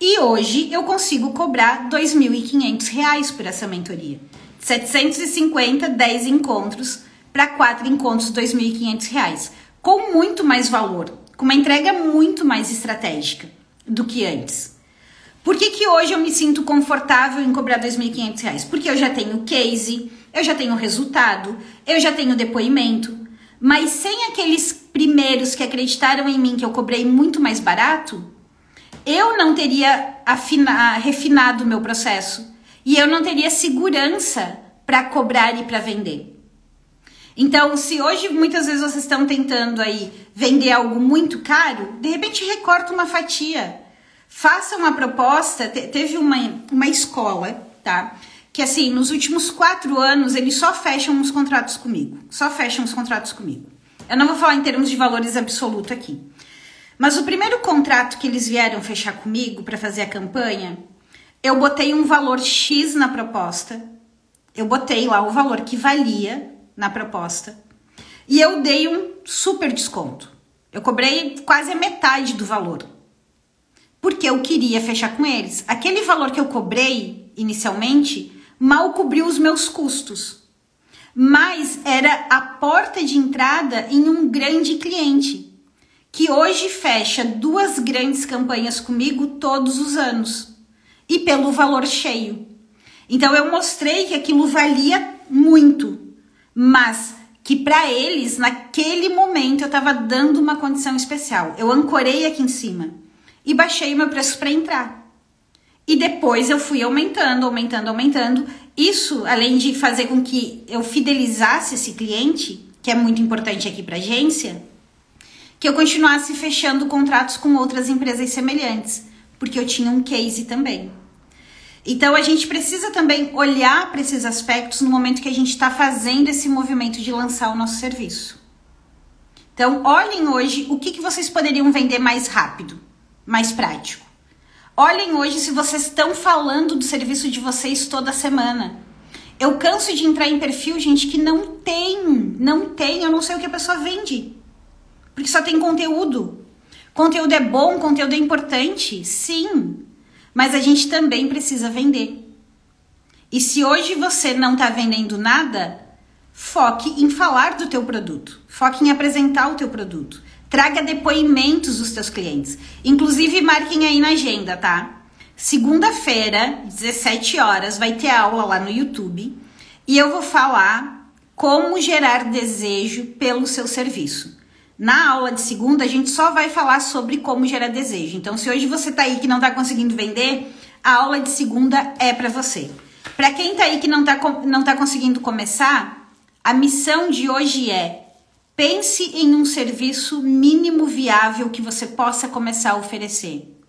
E hoje eu consigo cobrar R$2.500 por essa mentoria. 750, 10 encontros, para 4 encontros, R$2.500, com muito mais valor, com uma entrega muito mais estratégica do que antes. Por que hoje eu me sinto confortável em cobrar R$2.500? Porque eu já tenho case, eu já tenho resultado, eu já tenho depoimento, mas sem aqueles primeiros que acreditaram em mim que eu cobrei muito mais barato, eu não teria refinado o meu processo. E eu não teria segurança para cobrar e para vender. Então, se hoje muitas vezes vocês estão tentando aí vender algo muito caro, de repente recorta uma fatia. Faça uma proposta. Teve uma escola, tá? Que assim, nos últimos 4 anos, eles só fecham os contratos comigo. Eu não vou falar em termos de valores absolutos aqui. Mas o primeiro contrato que eles vieram fechar comigo para fazer a campanha, eu botei um valor X na proposta, eu botei lá o valor que valia na proposta e eu dei um super desconto. Eu cobrei quase a metade do valor, porque eu queria fechar com eles. Aquele valor que eu cobrei inicialmente mal cobriu os meus custos, mas era a porta de entrada em um grande cliente, que hoje fecha 2 grandes campanhas comigo todos os anos, e pelo valor cheio. Então eu mostrei que aquilo valia muito, mas que para eles, naquele momento, eu estava dando uma condição especial. Eu ancorei aqui em cima e baixei o meu preço para entrar. E depois eu fui aumentando. Isso, além de fazer com que eu fidelizasse esse cliente, que é muito importante aqui para a agência, que eu continuasse fechando contratos com outras empresas semelhantes, porque eu tinha um case também. Então, a gente precisa também olhar para esses aspectos no momento que a gente está fazendo esse movimento de lançar o nosso serviço. Então, olhem hoje o que vocês poderiam vender mais rápido, mais prático. Olhem hoje se vocês estão falando do serviço de vocês toda semana. Eu canso de entrar em perfil, gente, que não tem, eu não sei o que a pessoa vende. Porque só tem conteúdo. Conteúdo é bom, conteúdo é importante, sim. Mas a gente também precisa vender. E se hoje você não está vendendo nada, foque em falar do teu produto. Foque em apresentar o teu produto. Traga depoimentos dos teus clientes. Inclusive, marquem aí na agenda, tá? Segunda-feira, 17 horas, vai ter aula lá no YouTube. E eu vou falar como gerar desejo pelo seu serviço. Na aula de segunda, a gente só vai falar sobre como gerar desejo. Então, se hoje você tá aí que não tá conseguindo vender, a aula de segunda é para você. Para quem tá aí que não tá conseguindo começar, a missão de hoje é: pense em um serviço mínimo viável que você possa começar a oferecer.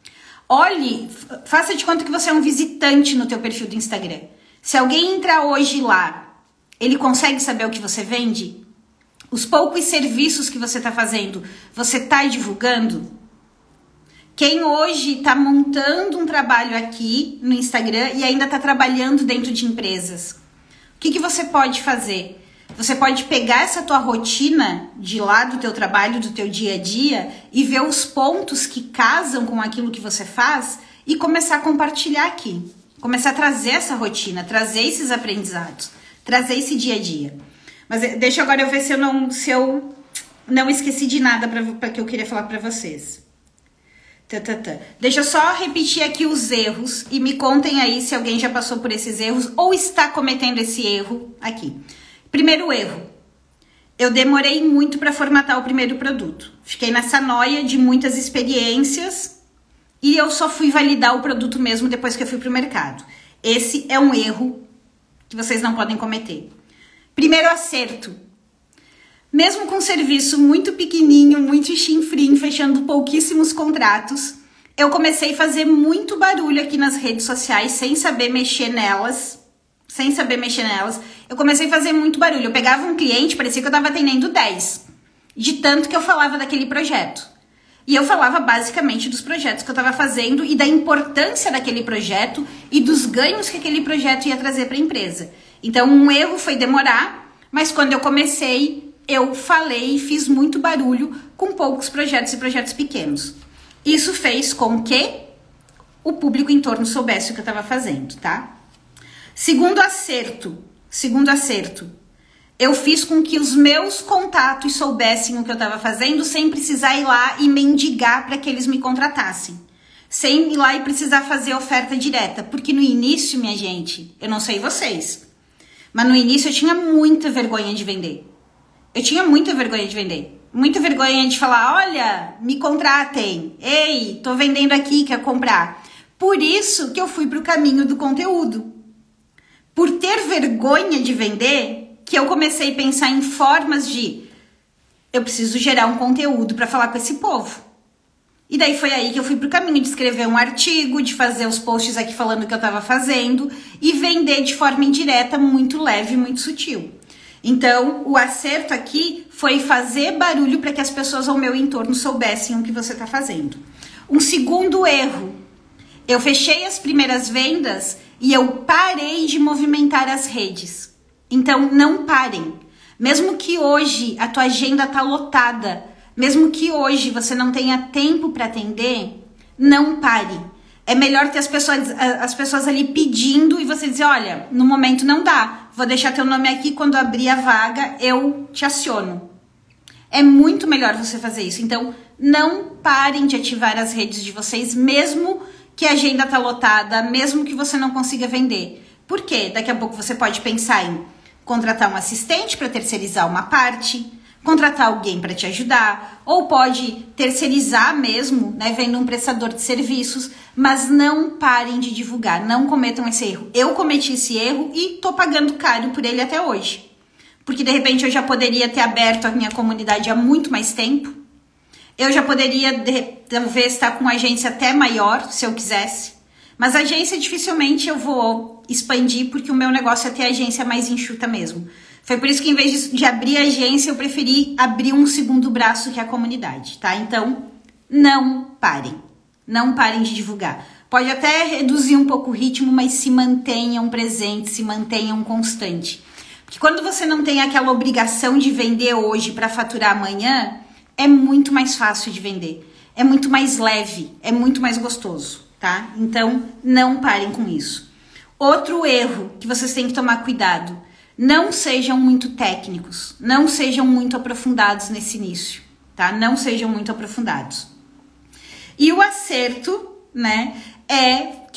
Olhe, faça de conta que você é um visitante no teu perfil do Instagram. Se alguém entrar hoje lá, ele consegue saber o que você vende? Os poucos serviços que você está fazendo, você está divulgando? Quem hoje está montando um trabalho aqui no Instagram e ainda está trabalhando dentro de empresas, o que você pode fazer? Você pode pegar essa tua rotina de lá do teu trabalho, do teu dia a dia, e ver os pontos que casam com aquilo que você faz e começar a compartilhar aqui. Começar a trazer essa rotina, trazer esses aprendizados, trazer esse dia a dia. Mas deixa agora eu ver se eu não esqueci de nada para que eu queria falar para vocês. Deixa eu só repetir aqui os erros e me contem aí se alguém já passou por esses erros ou está cometendo esse erro aqui. Primeiro erro, eu demorei muito para formatar o primeiro produto. Fiquei nessa noia de muitas experiências e eu só fui validar o produto mesmo depois que eu fui para o mercado. Esse é um erro que vocês não podem cometer. Primeiro acerto. Mesmo com um serviço muito pequenininho, muito chinfrim, fechando pouquíssimos contratos, eu comecei a fazer muito barulho aqui nas redes sociais sem saber mexer nelas. Eu comecei a fazer muito barulho. Eu pegava um cliente, parecia que eu estava atendendo 10, de tanto que eu falava daquele projeto. E eu falava basicamente dos projetos que eu estava fazendo e da importância daquele projeto e dos ganhos que aquele projeto ia trazer para a empresa. Então, um erro foi demorar, mas quando eu comecei, eu falei e fiz muito barulho com poucos projetos e projetos pequenos. Isso fez com que o público em torno soubesse o que eu estava fazendo, tá? Segundo acerto, eu fiz com que os meus contatos soubessem o que eu estava fazendo sem precisar ir lá e mendigar para que eles me contratassem. Sem ir lá e precisar fazer oferta direta. Porque no início, minha gente, eu não sei vocês, mas no início eu tinha muita vergonha de vender. Muita vergonha de falar: olha, me contratem. Ei, tô vendendo aqui, quer comprar? Por isso que eu fui para o caminho do conteúdo. Por ter vergonha de vender, que eu comecei a pensar em formas de: eu preciso gerar um conteúdo para falar com esse povo. E daí foi aí que eu fui pro caminho de escrever um artigo, de fazer os posts aqui falando o que eu estava fazendo e vender de forma indireta, muito leve, muito sutil. Então, o acerto aqui foi fazer barulho para que as pessoas ao meu entorno soubessem o que você está fazendo. Um segundo erro, Eu fechei as primeiras vendas e eu parei de movimentar as redes. Então, não parem. Mesmo que hoje a tua agenda tá lotada, mesmo que hoje você não tenha tempo para atender, não pare. É melhor ter as pessoas ali pedindo e você dizer, olha, no momento não dá, vou deixar teu nome aqui, quando abrir a vaga eu te aciono. É muito melhor você fazer isso. Então, não parem de ativar as redes de vocês, mesmo que a agenda tá lotada, mesmo que você não consiga vender. Por quê? Daqui a pouco você pode pensar em contratar um assistente para terceirizar uma parte, contratar alguém para te ajudar, ou pode terceirizar mesmo, né, vendo um prestador de serviços, mas não parem de divulgar, não cometam esse erro. Eu cometi esse erro e tô pagando caro por ele até hoje. Porque de repente eu já poderia ter aberto a minha comunidade há muito mais tempo. Eu já poderia talvez estar com uma agência até maior, se eu quisesse. Mas a agência dificilmente eu vou expandir, porque o meu negócio é ter a agência mais enxuta mesmo. Foi por isso que, em vez de abrir a agência, eu preferi abrir um segundo braço, que é a comunidade, tá? Então, não parem. Não parem de divulgar. Pode até reduzir um pouco o ritmo, mas se mantenham presentes, se mantenham constantes. Porque quando você não tem aquela obrigação de vender hoje para faturar amanhã, é muito mais fácil de vender. É muito mais leve, é muito mais gostoso, tá? Então, não parem com isso. Outro erro que vocês têm que tomar cuidado: não sejam muito técnicos, não sejam muito aprofundados nesse início, tá? Não sejam muito aprofundados. E o acerto, né,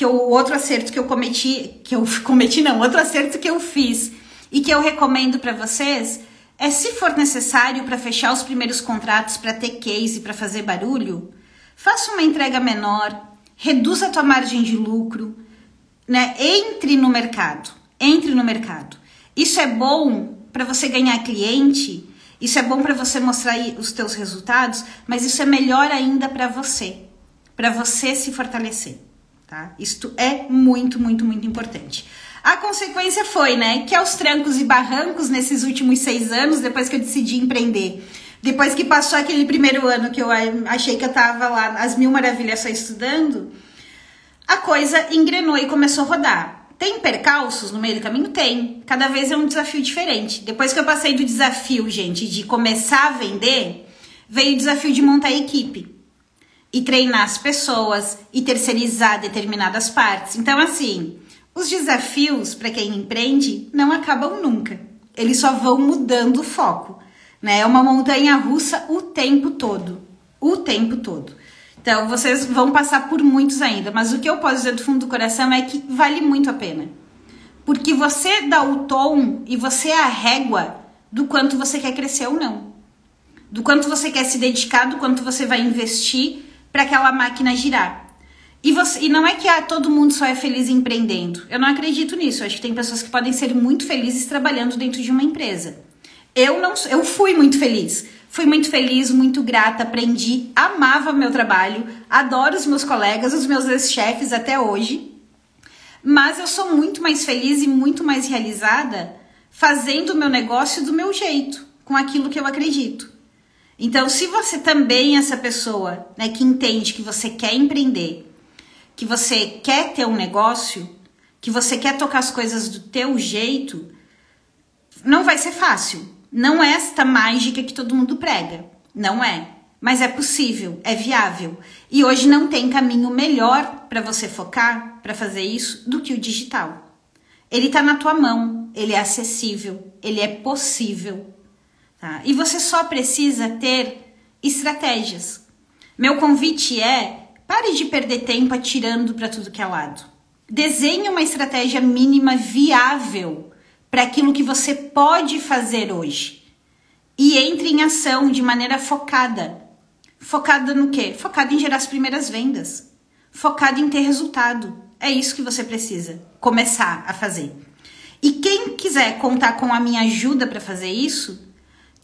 o outro acerto que eu outro acerto que eu fiz e que eu recomendo para vocês é, se for necessário para fechar os primeiros contratos, para ter case, para fazer barulho, faça uma entrega menor, reduza a tua margem de lucro, né? Entre no mercado. Isso é bom para você ganhar cliente, isso é bom para você mostrar os teus resultados, mas isso é melhor ainda para você se fortalecer, tá? Isto é muito, muito, muito importante. A consequência foi, né, que aos trancos e barrancos nesses últimos 6 anos, depois que eu decidi empreender, depois que passou aquele primeiro ano que eu achei que eu tava lá às mil maravilhas só estudando, a coisa engrenou e começou a rodar. Tem percalços no meio do caminho? Tem. Cada vez é um desafio diferente. Depois que eu passei do desafio, gente, de começar a vender, veio o desafio de montar a equipe. E treinar as pessoas, e terceirizar determinadas partes. Então, assim, os desafios para quem empreende não acabam nunca. Eles só vão mudando o foco, né? É uma montanha russa o tempo todo. O tempo todo. Então, vocês vão passar por muitos ainda, mas o que eu posso dizer do fundo do coração é que vale muito a pena. Porque você dá o tom e você é a régua do quanto você quer crescer ou não. Do quanto você quer se dedicar, do quanto você vai investir para aquela máquina girar. E não é que todo mundo só é feliz empreendendo. Eu não acredito nisso. Eu acho que tem pessoas que podem ser muito felizes trabalhando dentro de uma empresa. Eu fui muito feliz. Fui muito feliz, muito grata, aprendi, amava meu trabalho, adoro os meus colegas, os meus ex-chefes até hoje. Mas eu sou muito mais feliz e muito mais realizada fazendo o meu negócio do meu jeito, com aquilo que eu acredito. Então, se você também é essa pessoa, né, que entende que você quer empreender, que você quer ter um negócio, que você quer tocar as coisas do teu jeito, não vai ser fácil. Não é esta mágica que todo mundo prega. Não é. Mas é possível, é viável. E hoje não tem caminho melhor para você focar, para fazer isso, do que o digital. Ele está na tua mão, ele é acessível, ele é possível. Tá? E você só precisa ter estratégias. Meu convite é: pare de perder tempo atirando para tudo que é lado. Desenhe uma estratégia mínima viável para aquilo que você pode fazer hoje. E entre em ação de maneira focada. Focada no quê? Focada em gerar as primeiras vendas. Focada em ter resultado. É isso que você precisa começar a fazer. E quem quiser contar com a minha ajuda para fazer isso,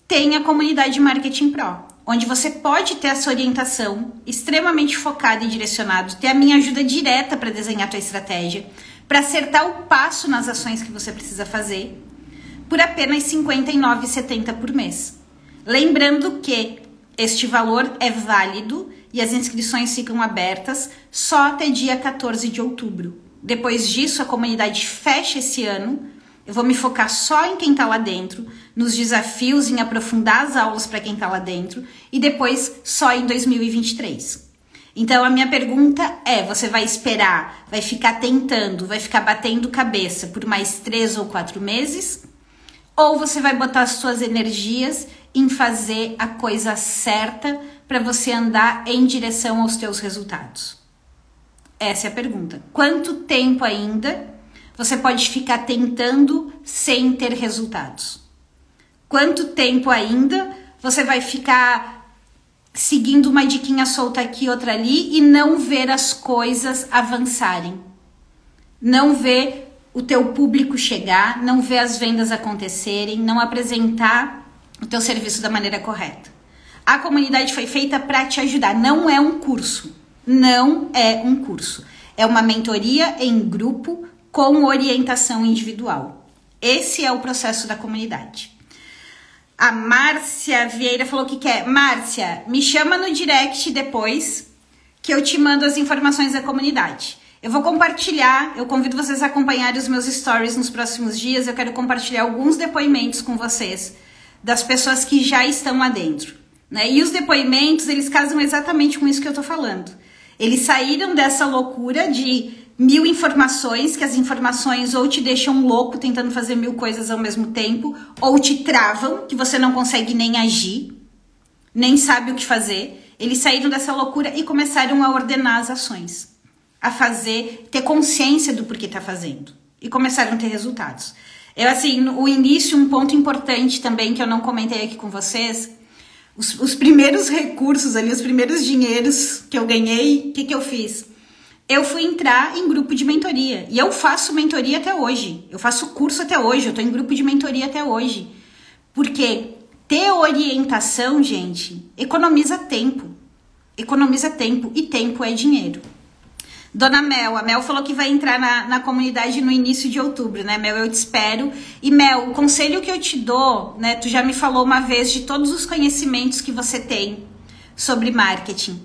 tem a comunidade Marketing Pro, onde você pode ter essa orientação extremamente focada e direcionada, ter a minha ajuda direta para desenhar a tua estratégia, para acertar o passo nas ações que você precisa fazer, por apenas R$ 59,70 por mês. Lembrando que este valor é válido e as inscrições ficam abertas só até dia 14 de outubro. Depois disso, a comunidade fecha esse ano. Eu vou me focar só em quem está lá dentro, nos desafios, em aprofundar as aulas para quem está lá dentro e depois só em 2023. Então, a minha pergunta é, você vai esperar, vai ficar tentando, vai ficar batendo cabeça por mais 3 ou 4 meses? Ou você vai botar as suas energias em fazer a coisa certa para você andar em direção aos teus resultados? Essa é a pergunta. Quanto tempo ainda você pode ficar tentando sem ter resultados? Quanto tempo ainda você vai ficar seguindo uma diquinha solta aqui, outra ali e não ver as coisas avançarem? Não ver o teu público chegar, não ver as vendas acontecerem, não apresentar o teu serviço da maneira correta. A comunidade foi feita para te ajudar, não é um curso. Não é um curso. É uma mentoria em grupo com orientação individual. Esse é o processo da comunidade. A Márcia Vieira falou que quer. Márcia, me chama no direct depois que eu te mando as informações da comunidade. Eu vou compartilhar, eu convido vocês a acompanharem os meus stories nos próximos dias. Eu quero compartilhar alguns depoimentos com vocês das pessoas que já estão lá dentro, né? E os depoimentos, eles casam exatamente com isso que eu tô falando. Eles saíram dessa loucura de 1000 informações, que as informações ou te deixam louco tentando fazer 1000 coisas ao mesmo tempo, ou te travam, que você não consegue nem agir, nem sabe o que fazer. Eles saíram dessa loucura e começaram a ordenar as ações, a fazer, ter consciência do porquê tá fazendo, e começaram a ter resultados. Eu, assim, o início, um ponto importante também que eu não comentei aqui com vocês, os primeiros recursos ali, os primeiros dinheiros que eu ganhei, o que eu fiz? Eu fui entrar em grupo de mentoria. E eu faço mentoria até hoje. Eu faço curso até hoje. Eu tô em grupo de mentoria até hoje. Porque ter orientação, gente, economiza tempo. Economiza tempo. E tempo é dinheiro. Dona Mel, a Mel falou que vai entrar na comunidade no início de outubro, né, Mel? Eu te espero. E, Mel, o conselho que eu te dou, né, tu já me falou uma vez de todos os conhecimentos que você tem sobre marketing.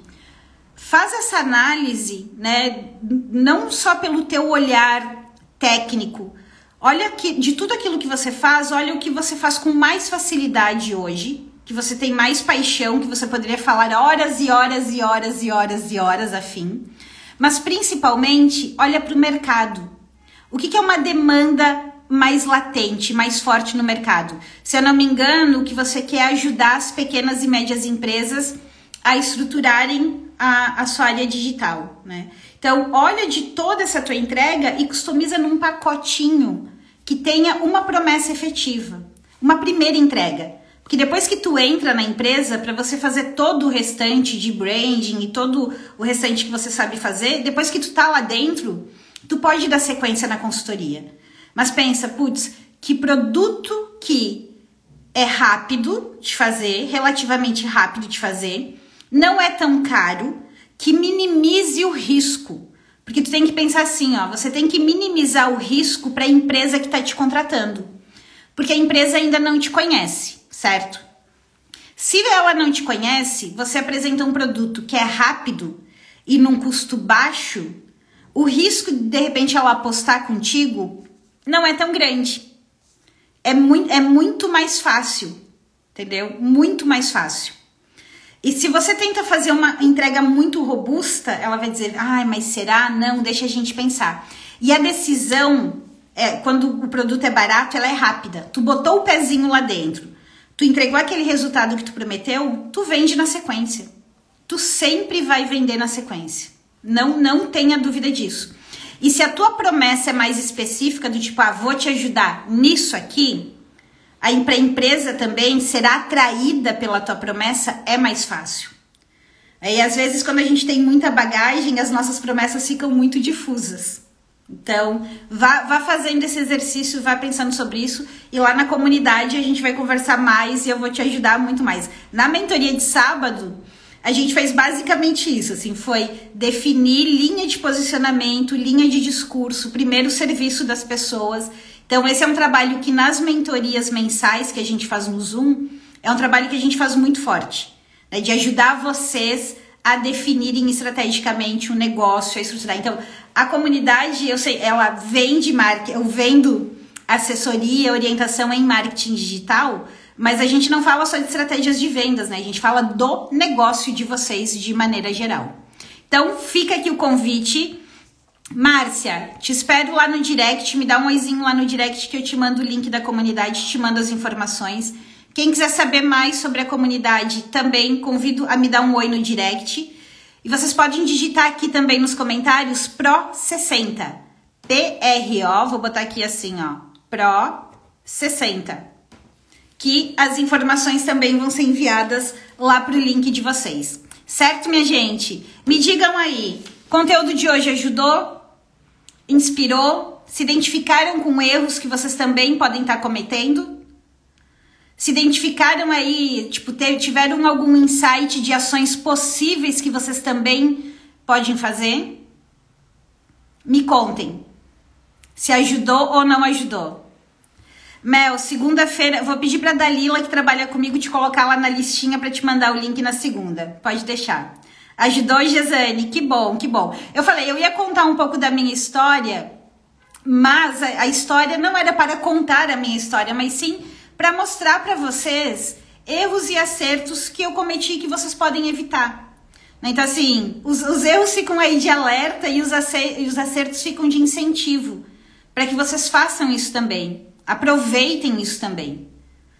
Faz essa análise, né, não só pelo teu olhar técnico. Olha que, de tudo aquilo que você faz, olha o que você faz com mais facilidade hoje, que você tem mais paixão, que você poderia falar horas e horas e horas e horas e horas a fim. Mas principalmente, olha para o mercado. O que é uma demanda mais latente, mais forte no mercado? Se eu não me engano, o que você quer é ajudar as pequenas e médias empresas a estruturarem a sua área digital, né? Então, olha de toda essa tua entrega e customiza num pacotinho que tenha uma promessa efetiva, uma primeira entrega. Porque depois que tu entra na empresa, para você fazer todo o restante de branding e todo o restante que você sabe fazer, depois que tu tá lá dentro, tu pode dar sequência na consultoria. Mas pensa, putz, que produto que é rápido de fazer, relativamente rápido de fazer, não é tão caro, que minimize o risco. Porque tu tem que pensar assim, ó, você tem que minimizar o risco para a empresa que tá te contratando. Porque a empresa ainda não te conhece, certo? Se ela não te conhece, você apresenta um produto que é rápido e num custo baixo, o risco de repente ela apostar contigo não é tão grande. É muito mais fácil, entendeu? Muito mais fácil. E se você tenta fazer uma entrega muito robusta, ela vai dizer, ai, mas será? Não, deixa a gente pensar. E a decisão, quando o produto é barato, ela é rápida. Tu botou o pezinho lá dentro, tu entregou aquele resultado que tu prometeu, tu vende na sequência. Tu sempre vai vender na sequência. Não tenha dúvida disso. E se a tua promessa é mais específica, do tipo, vou te ajudar nisso aqui, a empresa também será atraída pela tua promessa, é mais fácil. Aí, às vezes, quando a gente tem muita bagagem, as nossas promessas ficam muito difusas. Então, vá fazendo esse exercício, vá pensando sobre isso. E lá na comunidade a gente vai conversar mais e eu vou te ajudar muito mais. Na mentoria de sábado, a gente fez basicamente isso, assim, foi definir linha de posicionamento, linha de discurso, primeiro serviço das pessoas. Então, esse é um trabalho que nas mentorias mensais que a gente faz no Zoom, é um trabalho que a gente faz muito forte, né? De ajudar vocês a definirem estrategicamente um negócio, a estruturar. Então, a comunidade, eu sei, ela vende marketing, eu vendo assessoria, orientação em marketing digital, mas a gente não fala só de estratégias de vendas, né? A gente fala do negócio de vocês de maneira geral. Então, fica aqui o convite. Márcia, te espero lá no direct, me dá um oizinho lá no direct que eu te mando o link da comunidade, te mando as informações. Quem quiser saber mais sobre a comunidade, também convido a me dar um oi no direct. E vocês podem digitar aqui também nos comentários PRO60. P-R-O, vou botar aqui assim, ó, PRO60. Que as informações também vão ser enviadas lá para o link de vocês. Certo, minha gente? Me digam aí, o conteúdo de hoje ajudou? Inspirou? Se identificaram com erros que vocês também podem estar cometendo? Se identificaram aí, tipo, tiveram algum insight de ações possíveis que vocês também podem fazer? Me contem se ajudou ou não ajudou. Mel, segunda-feira, vou pedir pra Dalila, que trabalha comigo, te colocar lá na listinha pra te mandar o link na segunda. Pode deixar. Ajudou, Gesane? Que bom, que bom. Eu falei, eu ia contar um pouco da minha história, mas a história não era para contar a minha história, mas sim para mostrar para vocês erros e acertos que eu cometi que vocês podem evitar. Então, assim, os erros ficam aí de alerta e os acertos ficam de incentivo para que vocês façam isso também. Aproveitem isso também.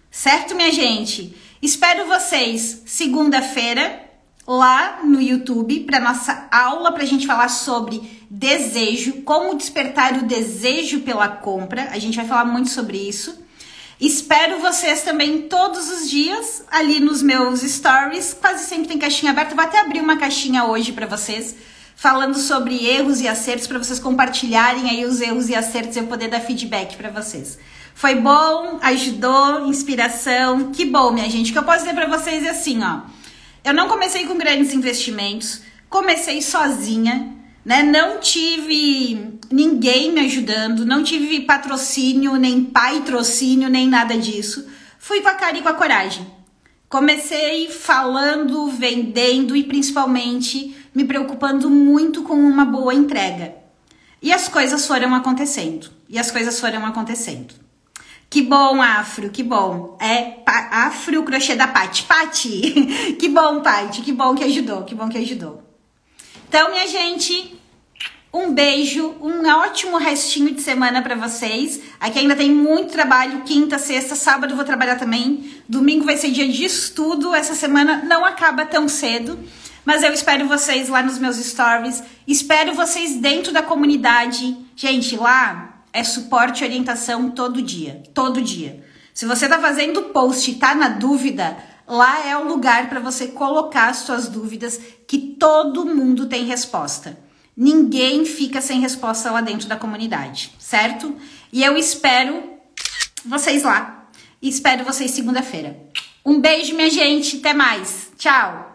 Certo, minha gente? Espero vocês segunda-feira lá no YouTube para nossa aula, para a gente falar sobre desejo, como despertar o desejo pela compra. A gente vai falar muito sobre isso. Espero vocês também todos os dias ali nos meus stories. Quase sempre tem caixinha aberta. Vou até abrir uma caixinha hoje para vocês, falando sobre erros e acertos, para vocês compartilharem aí os erros e acertos e eu poder dar feedback para vocês. Foi bom? Ajudou? Inspiração? Que bom, minha gente. O que eu posso dizer para vocês é assim, ó. Eu não comecei com grandes investimentos, comecei sozinha, né? Não tive ninguém me ajudando, não tive patrocínio, nem patrocínio, nem nada disso. Fui com a cara e com a coragem. Comecei falando, vendendo e principalmente me preocupando muito com uma boa entrega. E as coisas foram acontecendo. Que bom, Afro, que bom. É Afro, o crochê da Paty. Paty, que bom, Paty, que bom que ajudou, Então, minha gente, um beijo, um ótimo restinho de semana para vocês. Aqui ainda tem muito trabalho, quinta, sexta, sábado eu vou trabalhar também. Domingo vai ser dia de estudo, essa semana não acaba tão cedo. Mas eu espero vocês lá nos meus stories, espero vocês dentro da comunidade. Gente, lá é suporte e orientação todo dia, todo dia. Se você tá fazendo post e tá na dúvida, lá é o lugar para você colocar as suas dúvidas, que todo mundo tem resposta. Ninguém fica sem resposta lá dentro da comunidade, certo? E eu espero vocês lá. E espero vocês segunda-feira. Um beijo, minha gente. Até mais. Tchau.